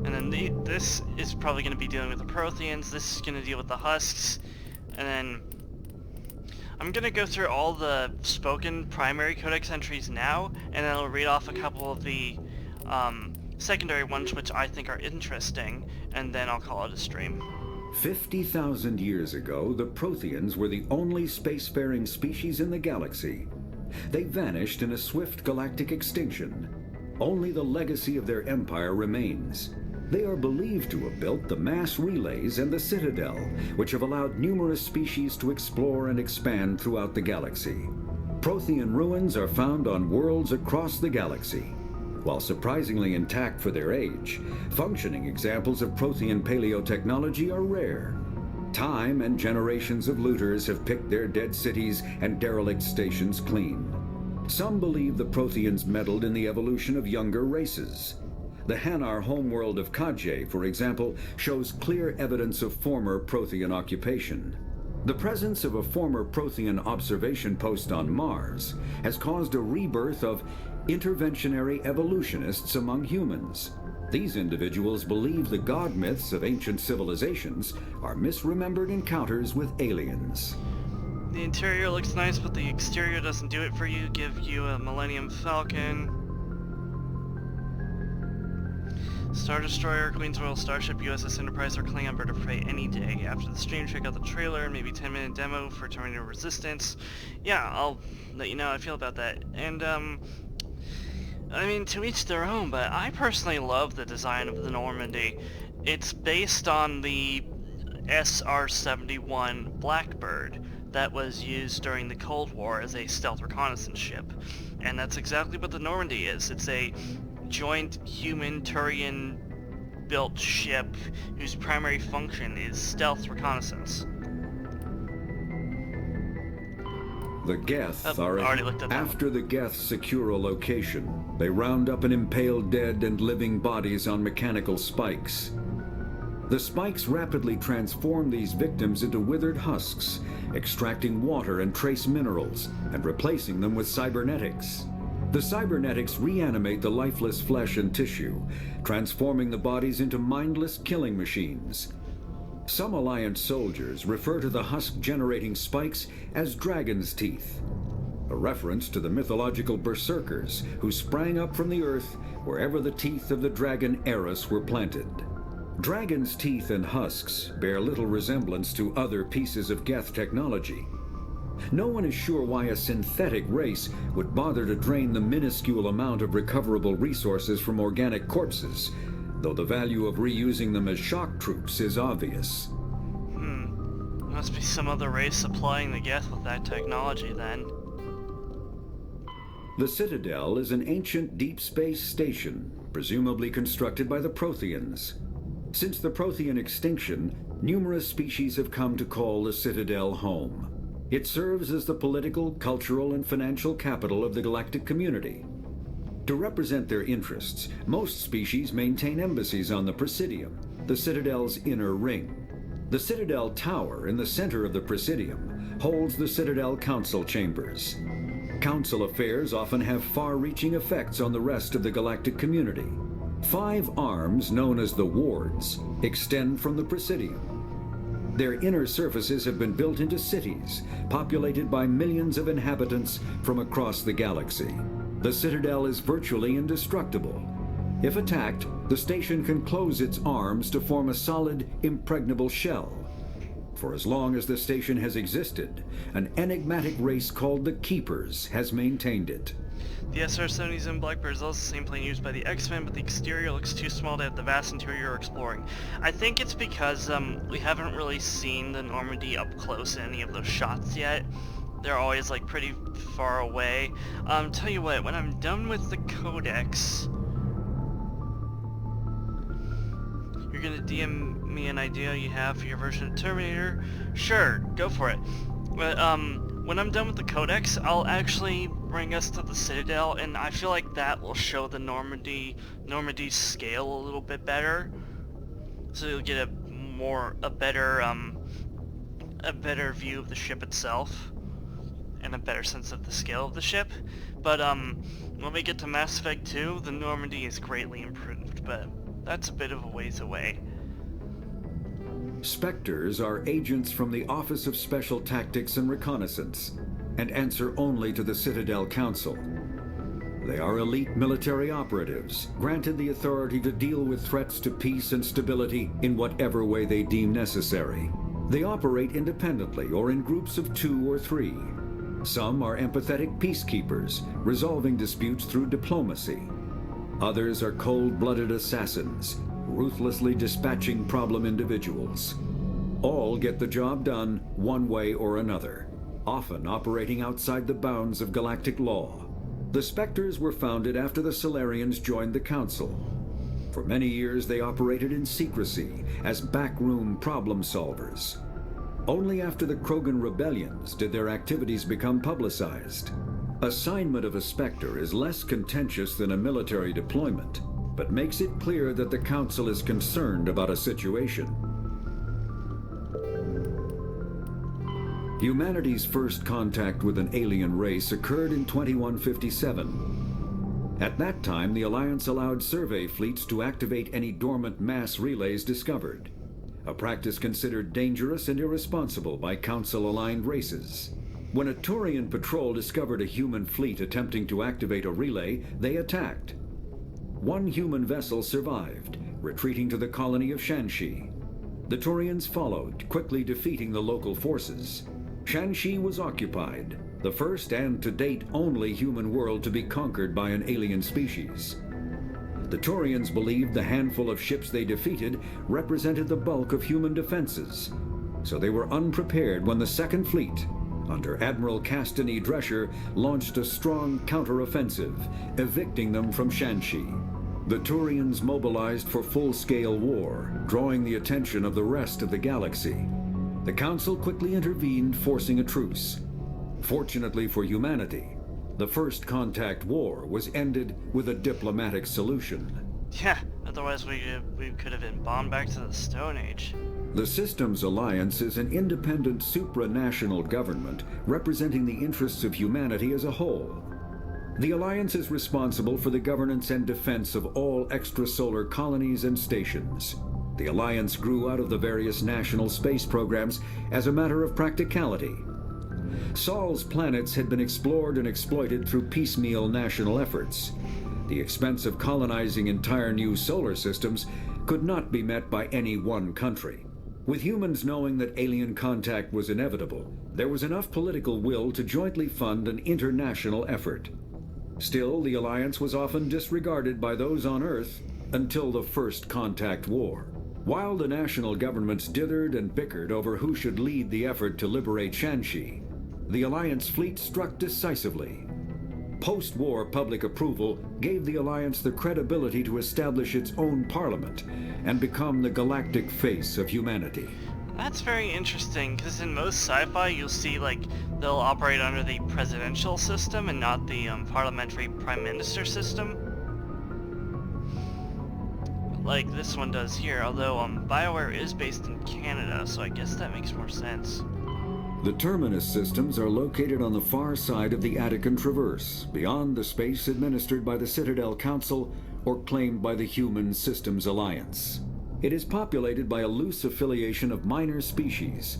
And then this is probably going to be dealing with the Protheans. This is going to deal with the Husks. And then I'm going to go through all the spoken primary codex entries now, and then I'll read off a couple of the secondary ones which I think are interesting, and then I'll call it a stream. 50,000 years ago, the Protheans were the only spacefaring species in the galaxy. They vanished in a swift galactic extinction. Only the legacy of their empire remains. They are believed to have built the mass relays and the Citadel, which have allowed numerous species to explore and expand throughout the galaxy. Prothean ruins are found on worlds across the galaxy. While surprisingly intact for their age, functioning examples of Prothean paleotechnology are rare. Time and generations of looters have picked their dead cities and derelict stations clean. Some believe the Protheans meddled in the evolution of younger races. The Hanar homeworld of Kadje, for example, shows clear evidence of former Prothean occupation. The presence of a former Prothean observation post on Mars has caused a rebirth of interventionary evolutionists among humans. These individuals believe the god myths of ancient civilizations are misremembered encounters with aliens. The interior looks nice, but the exterior doesn't do it for you. Give you a Millennium Falcon. Star Destroyer, Queen's Royal Starship, USS Enterprise, or Klingon Bird of Prey any day. After the stream, check out the trailer and maybe 10-minute demo for Terminator Resistance. Yeah, I'll let you know how I feel about that. And, I mean, to each their own, but I personally love the design of the Normandy. It's based on the SR-71 Blackbird that was used during the Cold War as a stealth reconnaissance ship. And that's exactly what the Normandy is. It's a joint human-Turian built ship whose primary function is stealth reconnaissance. The Geth are after the Geth secure a location, they round up and impale dead and living bodies on mechanical spikes. The spikes rapidly transform these victims into withered husks, extracting water and trace minerals, and replacing them with cybernetics. The cybernetics reanimate the lifeless flesh and tissue, transforming the bodies into mindless killing machines. Some Alliance soldiers refer to the husk-generating spikes as dragon's teeth, a reference to the mythological berserkers who sprang up from the earth wherever the teeth of the dragon Eris were planted. Dragon's teeth and husks bear little resemblance to other pieces of Geth technology. No one is sure why a synthetic race would bother to drain the minuscule amount of recoverable resources from organic corpses, though the value of reusing them as shock troops is obvious. Must be some other race supplying the Geth with that technology then. The Citadel is an ancient deep space station, presumably constructed by the Protheans. Since the Prothean extinction, numerous species have come to call the Citadel home. It serves as the political, cultural, and financial capital of the galactic community. To represent their interests, most species maintain embassies on the Presidium, the Citadel's inner ring. The Citadel Tower in the center of the Presidium holds the Citadel Council chambers. Council affairs often have far-reaching effects on the rest of the galactic community. 5 arms, known as the wards, extend from the Presidium. Their inner surfaces have been built into cities, populated by millions of inhabitants from across the galaxy. The Citadel is virtually indestructible. If attacked, the station can close its arms to form a solid, impregnable shell. For as long as the station has existed, an enigmatic race called the Keepers has maintained it. The SR-70s in Blackbird is also the same plane used by the X-Men, but the exterior looks too small to have the vast interior you're exploring. I think it's because we haven't really seen the Normandy up close in any of those shots yet. They're always like pretty far away. Tell you what, when I'm done with the Codex, you're gonna DM me an idea you have for your version of Terminator? Sure, go for it. But when I'm done with the Codex, I'll actually bring us to the Citadel, and I feel like that will show the Normandy's scale a little bit better. So you'll get a better view of the ship itself, and a better sense of the scale of the ship. But when we get to Mass Effect 2, the Normandy is greatly improved, but that's a bit of a ways away. Spectres are agents from the Office of Special Tactics and Reconnaissance, and answer only to the Citadel Council. They are elite military operatives, granted the authority to deal with threats to peace and stability in whatever way they deem necessary. They operate independently or in groups of 2 or 3. Some are empathetic peacekeepers, resolving disputes through diplomacy. Others are cold-blooded assassins, ruthlessly dispatching problem individuals. All get the job done one way or another, often operating outside the bounds of galactic law. The Spectres were founded after the Solarians joined the Council. For many years they operated in secrecy as backroom problem solvers. Only after the Krogan rebellions did their activities become publicized. Assignment of a Spectre is less contentious than a military deployment, but makes it clear that the Council is concerned about a situation. Humanity's first contact with an alien race occurred in 2157. At that time, the Alliance allowed survey fleets to activate any dormant mass relays discovered, a practice considered dangerous and irresponsible by Council-aligned races. When a Turian patrol discovered a human fleet attempting to activate a relay, they attacked. One human vessel survived, retreating to the colony of Shanxi. The Turians followed, quickly defeating the local forces. Shanxi was occupied, the first and to date only human world to be conquered by an alien species. The Turians believed the handful of ships they defeated represented the bulk of human defenses, so they were unprepared when the Second Fleet, under Admiral Castany Drescher, launched a strong counteroffensive, evicting them from Shanxi. The Turians mobilized for full-scale war, drawing the attention of the rest of the galaxy. The Council quickly intervened, forcing a truce. Fortunately for humanity, the First Contact War was ended with a diplomatic solution. Yeah, otherwise we could have been bombed back to the Stone Age. The Systems Alliance is an independent supranational government representing the interests of humanity as a whole. The Alliance is responsible for the governance and defense of all extrasolar colonies and stations. The Alliance grew out of the various national space programs as a matter of practicality. Sol's planets had been explored and exploited through piecemeal national efforts. The expense of colonizing entire new solar systems could not be met by any one country. With humans knowing that alien contact was inevitable, there was enough political will to jointly fund an international effort. Still, the Alliance was often disregarded by those on Earth until the First Contact War. While the national governments dithered and bickered over who should lead the effort to liberate Shanxi, the Alliance fleet struck decisively. Post-war public approval gave the Alliance the credibility to establish its own parliament and become the galactic face of humanity. That's very interesting, because in most sci-fi you'll see like they'll operate under the presidential system and not the parliamentary prime minister system. Like this one does here, although BioWare is based in Canada, so I guess that makes more sense. The terminus systems are located on the far side of the Attican Traverse, beyond the space administered by the Citadel Council or claimed by the Human Systems Alliance. It is populated by a loose affiliation of minor species,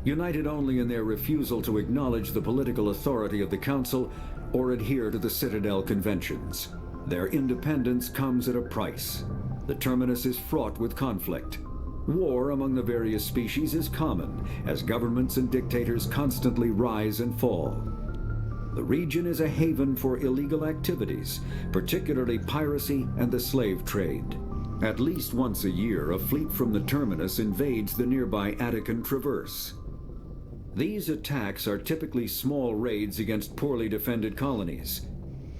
united only in their refusal to acknowledge the political authority of the Council or adhere to the Citadel conventions. Their independence comes at a price. The terminus is fraught with conflict. War among the various species is common, as governments and dictators constantly rise and fall. The region is a haven for illegal activities, particularly piracy and the slave trade. At least once a year, a fleet from the terminus invades the nearby Attican Traverse. These attacks are typically small raids against poorly defended colonies.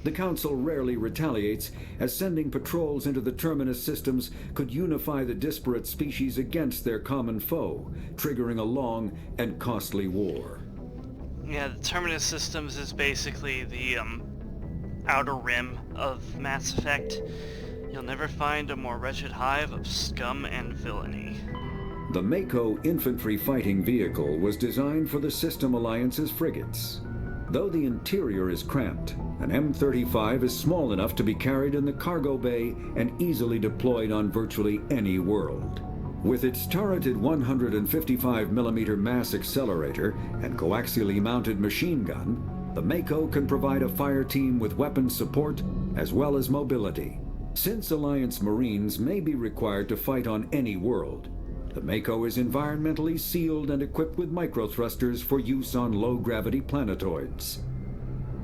The Council rarely retaliates, as sending patrols into the terminus systems could unify the disparate species against their common foe, triggering a long and costly war. Yeah, the terminus systems is basically the outer rim of Mass Effect. You'll never find a more wretched hive of scum and villainy. The Mako infantry fighting vehicle was designed for the System Alliance's frigates. Though the interior is cramped, an M35 is small enough to be carried in the cargo bay and easily deployed on virtually any world. With its turreted 155mm mass accelerator and coaxially mounted machine gun, the Mako can provide a fire team with weapon support as well as mobility. Since Alliance Marines may be required to fight on any world, the Mako is environmentally sealed and equipped with microthrusters for use on low-gravity planetoids.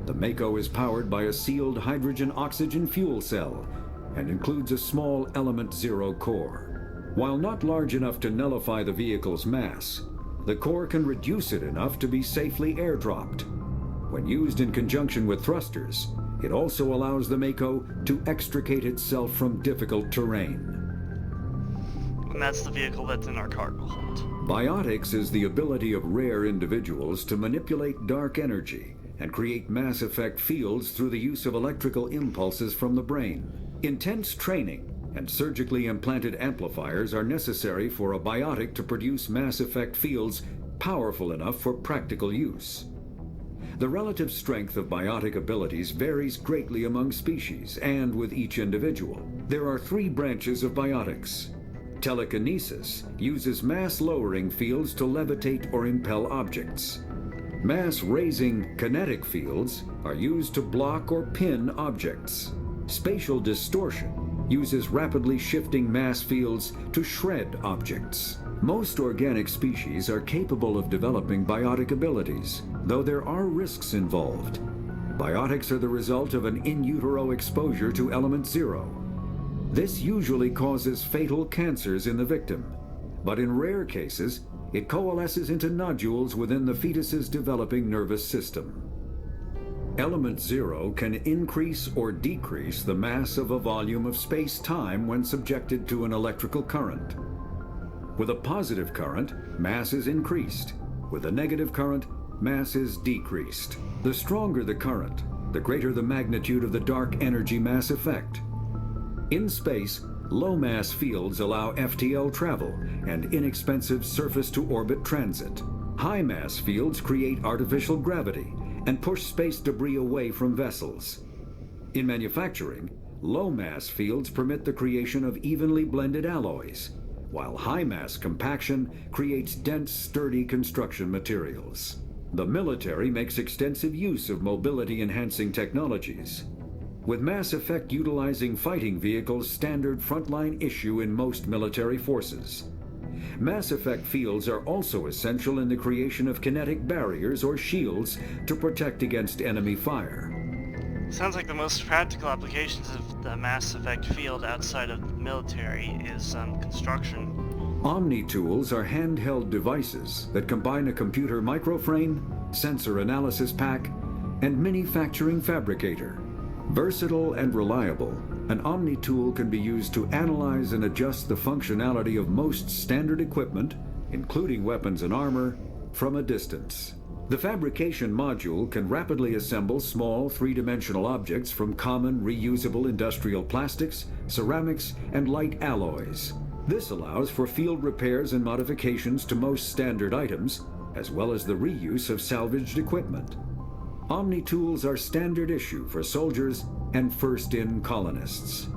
The Mako is powered by a sealed hydrogen-oxygen fuel cell and includes a small Element Zero core. While not large enough to nullify the vehicle's mass, the core can reduce it enough to be safely airdropped. When used in conjunction with thrusters, it also allows the Mako to extricate itself from difficult terrain. And that's the vehicle that's in our cargo hold. Biotics is the ability of rare individuals to manipulate dark energy and create Mass Effect fields through the use of electrical impulses from the brain. Intense training and surgically implanted amplifiers are necessary for a biotic to produce Mass Effect fields powerful enough for practical use. The relative strength of biotic abilities varies greatly among species and with each individual. There are 3 branches of biotics. Telekinesis uses mass-lowering fields to levitate or impel objects. Mass-raising kinetic fields are used to block or pin objects. Spatial distortion uses rapidly shifting mass fields to shred objects. Most organic species are capable of developing biotic abilities, though there are risks involved. Biotics are the result of an in utero exposure to Element Zero. This usually causes fatal cancers in the victim, but in rare cases, it coalesces into nodules within the fetus's developing nervous system. Element Zero can increase or decrease the mass of a volume of space-time when subjected to an electrical current. With a positive current, mass is increased. With a negative current, mass is decreased. The stronger the current, the greater the magnitude of the dark energy mass effect. In space, low-mass fields allow FTL travel and inexpensive surface-to-orbit transit. High-mass fields create artificial gravity and push space debris away from vessels. In manufacturing, low-mass fields permit the creation of evenly blended alloys, while high-mass compaction creates dense, sturdy construction materials. The military makes extensive use of mobility-enhancing technologies, with Mass Effect utilizing fighting vehicles standard frontline issue in most military forces. Mass Effect fields are also essential in the creation of kinetic barriers or shields to protect against enemy fire. Sounds like the most practical applications of the Mass Effect field outside of the military is construction. Omni-tools are handheld devices that combine a computer microframe, sensor analysis pack, and manufacturing fabricator. Versatile and reliable, an Omni-tool can be used to analyze and adjust the functionality of most standard equipment, including weapons and armor, from a distance. The fabrication module can rapidly assemble small three-dimensional objects from common reusable industrial plastics, ceramics, and light alloys. This allows for field repairs and modifications to most standard items, as well as the reuse of salvaged equipment. Omni-tools are standard issue for soldiers and first-in colonists.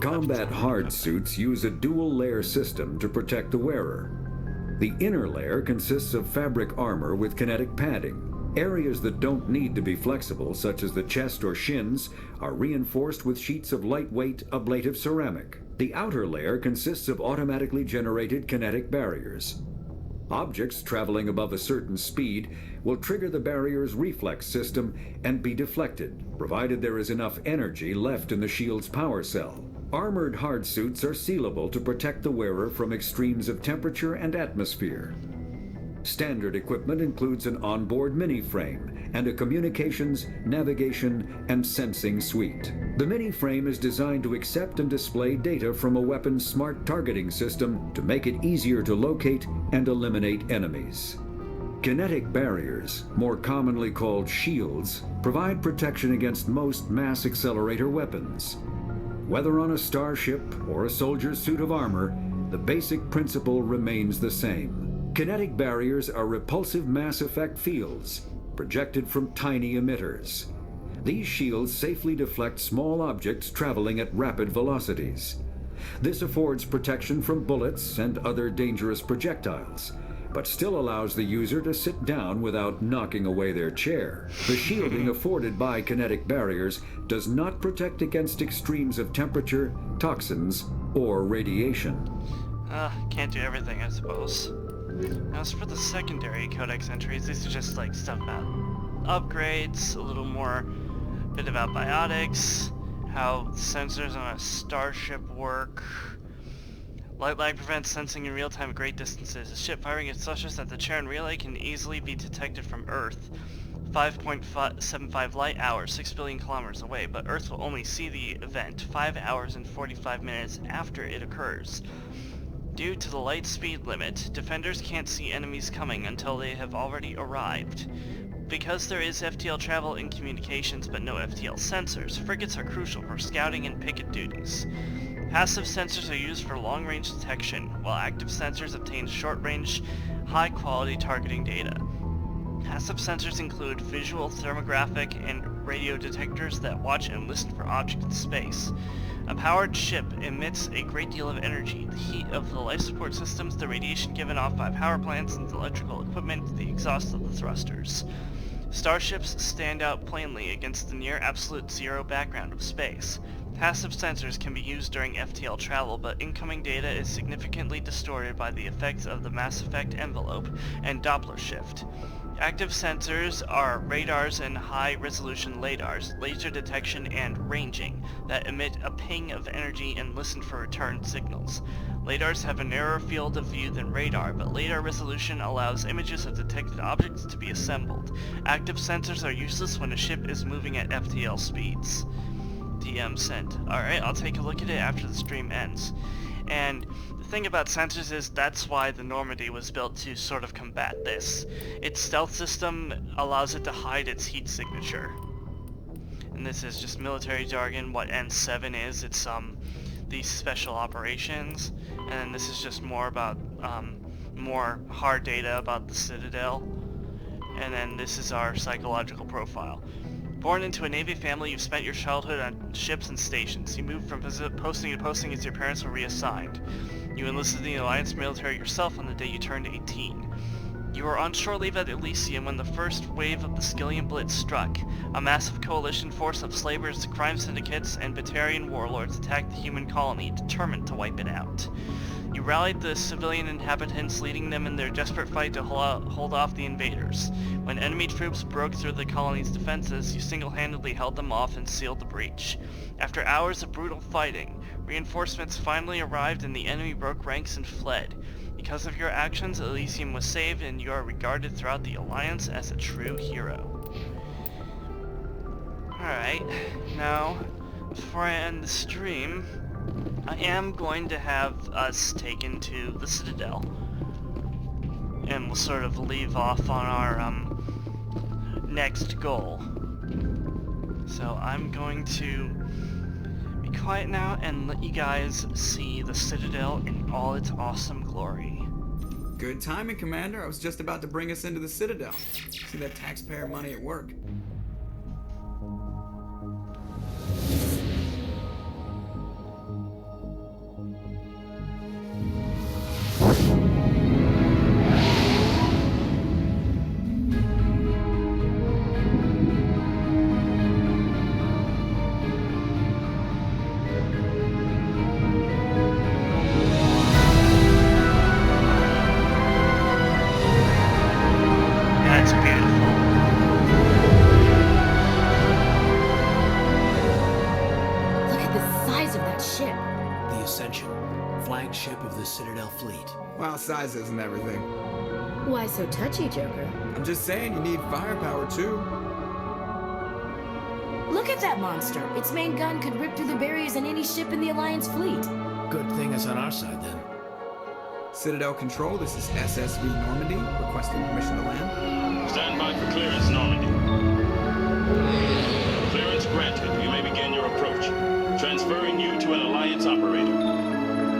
Combat hard suits use a dual-layer system to protect the wearer. The inner layer consists of fabric armor with kinetic padding. Areas that don't need to be flexible, such as the chest or shins, are reinforced with sheets of lightweight ablative ceramic. The outer layer consists of automatically generated kinetic barriers. Objects traveling above a certain speed will trigger the barrier's reflex system and be deflected, provided there is enough energy left in the shield's power cell. Armored hard suits are sealable to protect the wearer from extremes of temperature and atmosphere. Standard equipment includes an onboard mini-frame and a communications, navigation, and sensing suite. The mini-frame is designed to accept and display data from a weapon's smart targeting system to make it easier to locate and eliminate enemies. Kinetic barriers, more commonly called shields, provide protection against most mass accelerator weapons. Whether on a starship or a soldier's suit of armor, the basic principle remains the same. Kinetic barriers are repulsive mass effect fields, projected from tiny emitters. These shields safely deflect small objects traveling at rapid velocities. This affords protection from bullets and other dangerous projectiles, but still allows the user to sit down without knocking away their chair. The shielding afforded by kinetic barriers does not protect against extremes of temperature, toxins, or radiation. Can't do everything, I suppose. As for the secondary codex entries, these are just like stuff about upgrades, a little more bit about biotics, how sensors on a starship work. Light lag prevents sensing in real time at great distances. A ship firing is such that the Charon relay can easily be detected from Earth, 5.75 light hours, 6 billion kilometers away, but Earth will only see the event 5 hours and 45 minutes after it occurs. Due to the light speed limit, defenders can't see enemies coming until they have already arrived. Because there is FTL travel and communications but no FTL sensors, frigates are crucial for scouting and picket duties. Passive sensors are used for long-range detection, while active sensors obtain short-range, high-quality targeting data. Passive sensors include visual, thermographic, and radio detectors that watch and listen for objects in space. A powered ship emits a great deal of energy. The heat of the life support systems, the radiation given off by power plants, and the electrical equipment, the exhaust of the thrusters. Starships stand out plainly against the near absolute zero background of space. Passive sensors can be used during FTL travel, but incoming data is significantly distorted by the effects of the mass effect envelope and Doppler shift. Active sensors are radars and high-resolution LiDARs, laser detection and ranging, that emit a ping of energy and listen for return signals. LiDARs have a narrower field of view than radar, but LiDAR resolution allows images of detected objects to be assembled. Active sensors are useless when a ship is moving at FTL speeds. DM sent. Alright, I'll take a look at it after the stream ends. And the thing about sensors is that's why the Normandy was built, to sort of combat this. Its stealth system allows it to hide its heat signature. And this is just military jargon. What N7 is, it's these special operations. And this is just more about more hard data about the Citadel. And then this is our psychological profile. Born into a Navy family, you've spent your childhood on ships and stations. You moved from posting to posting as your parents were reassigned. You enlisted in the Alliance military yourself on the day you turned 18. You were on shore leave at Elysium when the first wave of the Skillian Blitz struck. A massive coalition force of slavers, crime syndicates, and Batarian warlords attacked the human colony, determined to wipe it out. You rallied the civilian inhabitants, leading them in their desperate fight to hold off the invaders. When enemy troops broke through the colony's defenses, you single-handedly held them off and sealed the breach. After hours of brutal fighting, reinforcements finally arrived and the enemy broke ranks and fled. Because of your actions, Elysium was saved and you are regarded throughout the Alliance as a true hero. Alright, now, before I end the stream, I am going to have us taken to the Citadel, and we'll sort of leave off on our next goal. So I'm going to be quiet now and let you guys see the Citadel in all its awesome glory. Good timing, Commander. I was just about to bring us into the Citadel. See that taxpayer money at work. Citadel fleet. Well, size isn't everything. Why so touchy, Joker? I'm just saying you need firepower, too. Look at that monster. Its main gun could rip through the barriers in any ship in the Alliance fleet. Good thing it's on our side, then. Citadel Control, this is SSV Normandy, requesting permission to land. Stand by for clearance, Normandy. Clearance granted. You may begin your approach. Transferring you to an Alliance operator.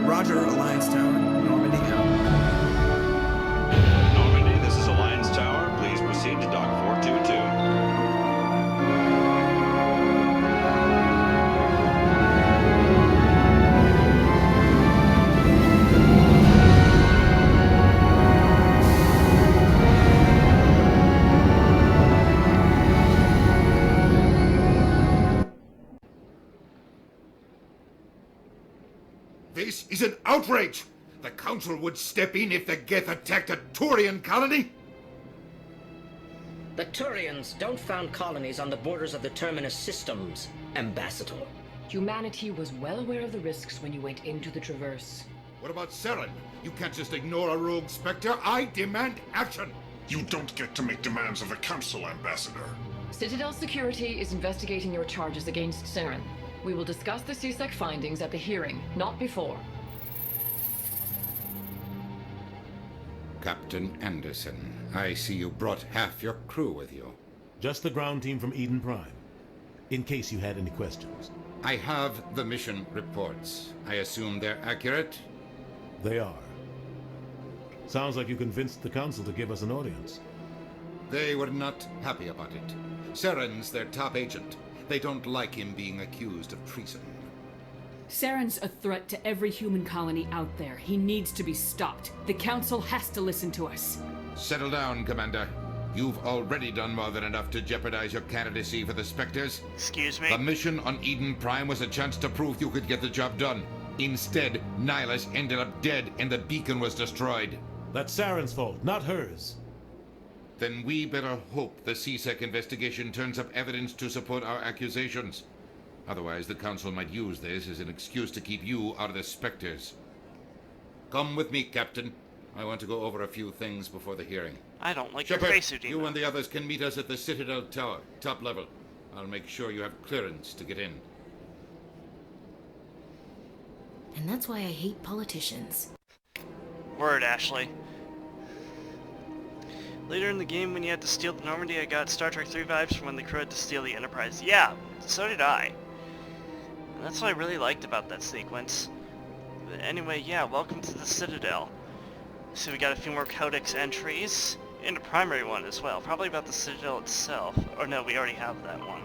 Roger, Alliance Tower. Normandy out. Normandy, this is Alliance Tower. Please proceed to Dock 422. This is an outrage! The Council would step in if the Geth attacked a Turian colony? The Turians don't found colonies on the borders of the Terminus systems, Ambassador. Humanity was well aware of the risks when you went into the Traverse. What about Saren? You can't just ignore a rogue Spectre. I demand action! You don't get to make demands of the Council, Ambassador. Citadel Security is investigating your charges against Saren. We will discuss the CSEC findings at the hearing, not before. Captain Anderson, I see you brought half your crew with you. Just the ground team from Eden Prime, in case you had any questions. I have the mission reports. I assume they're accurate? They are. Sounds like you convinced the Council to give us an audience. They were not happy about it. Saren's their top agent. They don't like him being accused of treason. Saren's a threat to every human colony out there. He needs to be stopped. The Council has to listen to us. Settle down, Commander. You've already done more than enough to jeopardize your candidacy for the Spectres. Excuse me? The mission on Eden Prime was a chance to prove you could get the job done. Instead, Nihilus ended up dead and the beacon was destroyed. That's Saren's fault, not hers. Then we better hope the CSEC investigation turns up evidence to support our accusations. Otherwise, the Council might use this as an excuse to keep you out of the Spectres. Come with me, Captain. I want to go over a few things before the hearing. I don't like Shepard, your face, Udina. You and the others can meet us at the Citadel Tower, top level. I'll make sure you have clearance to get in. And that's why I hate politicians. Word, Ashley. Later in the game, when you had to steal the Normandy, I got Star Trek 3 vibes from when the crew had to steal the Enterprise. Yeah, so did I. And that's what I really liked about that sequence. But anyway, yeah, welcome to the Citadel. So we got a few more Codex entries, and a primary one as well, probably about the Citadel itself. Or no, we already have that one.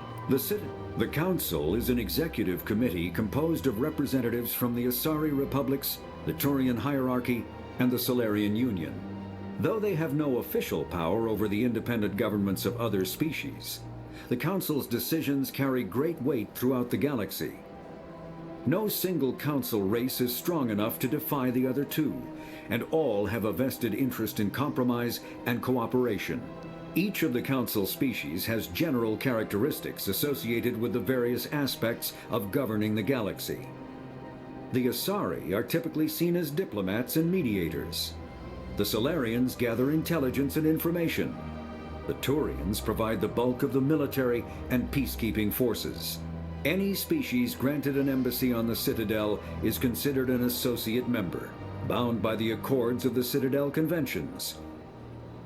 The Council is an executive committee composed of representatives from the Asari Republics, the Turian hierarchy, and the Solarian Union. Though they have no official power over the independent governments of other species, the Council's decisions carry great weight throughout the galaxy. No single Council race is strong enough to defy the other two, and all have a vested interest in compromise and cooperation. Each of the Council species has general characteristics associated with the various aspects of governing the galaxy. The Asari are typically seen as diplomats and mediators. The Solarians gather intelligence and information. The Turians provide the bulk of the military and peacekeeping forces. Any species granted an embassy on the Citadel is considered an associate member, bound by the accords of the Citadel Conventions.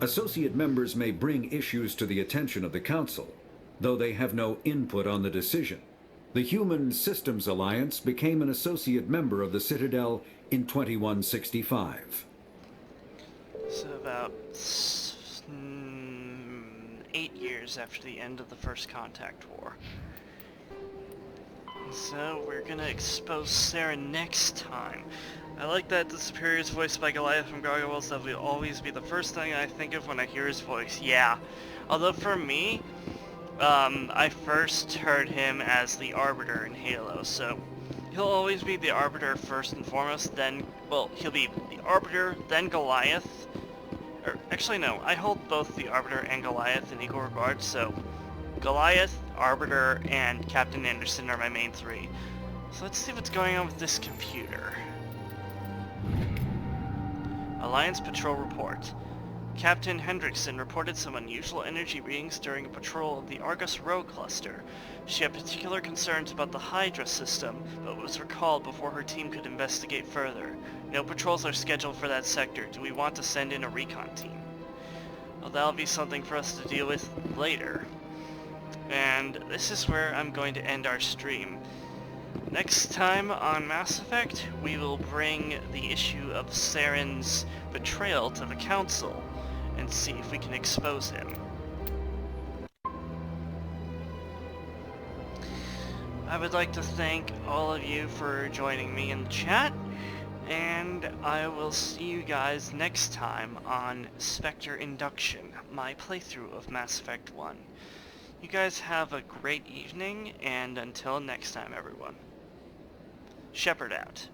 Associate members may bring issues to the attention of the Council, though they have no input on the decision. The Human Systems Alliance became an associate member of the Citadel in 2165. So about 8 years after the end of the First Contact War. So we're gonna expose Saren next time. I like that the Superior is voiced by Goliath from Gargoyles. That will always be the first thing I think of when I hear his voice. Yeah. Although for me, I first heard him as the Arbiter in Halo, so he'll always be the Arbiter first and foremost, then, well, he'll be the Arbiter, then Goliath. Or, actually no, I hold both the Arbiter and Goliath in equal regard, so Goliath, Arbiter, and Captain Anderson are my main three. So let's see what's going on with this computer. Alliance Patrol Report. Captain Hendrickson reported some unusual energy readings during a patrol of the Argus Rho cluster. She had particular concerns about the Hydra system, but was recalled before her team could investigate further. No patrols are scheduled for that sector. Do we want to send in a recon team? Well, that'll be something for us to deal with later. And this is where I'm going to end our stream. Next time on Mass Effect, we will bring the issue of Saren's betrayal to the Council and see if we can expose him. I would like to thank all of you for joining me in the chat, and I will see you guys next time on Spectre Induction, my playthrough of Mass Effect 1. You guys have a great evening, and until next time, everyone. Shepard out.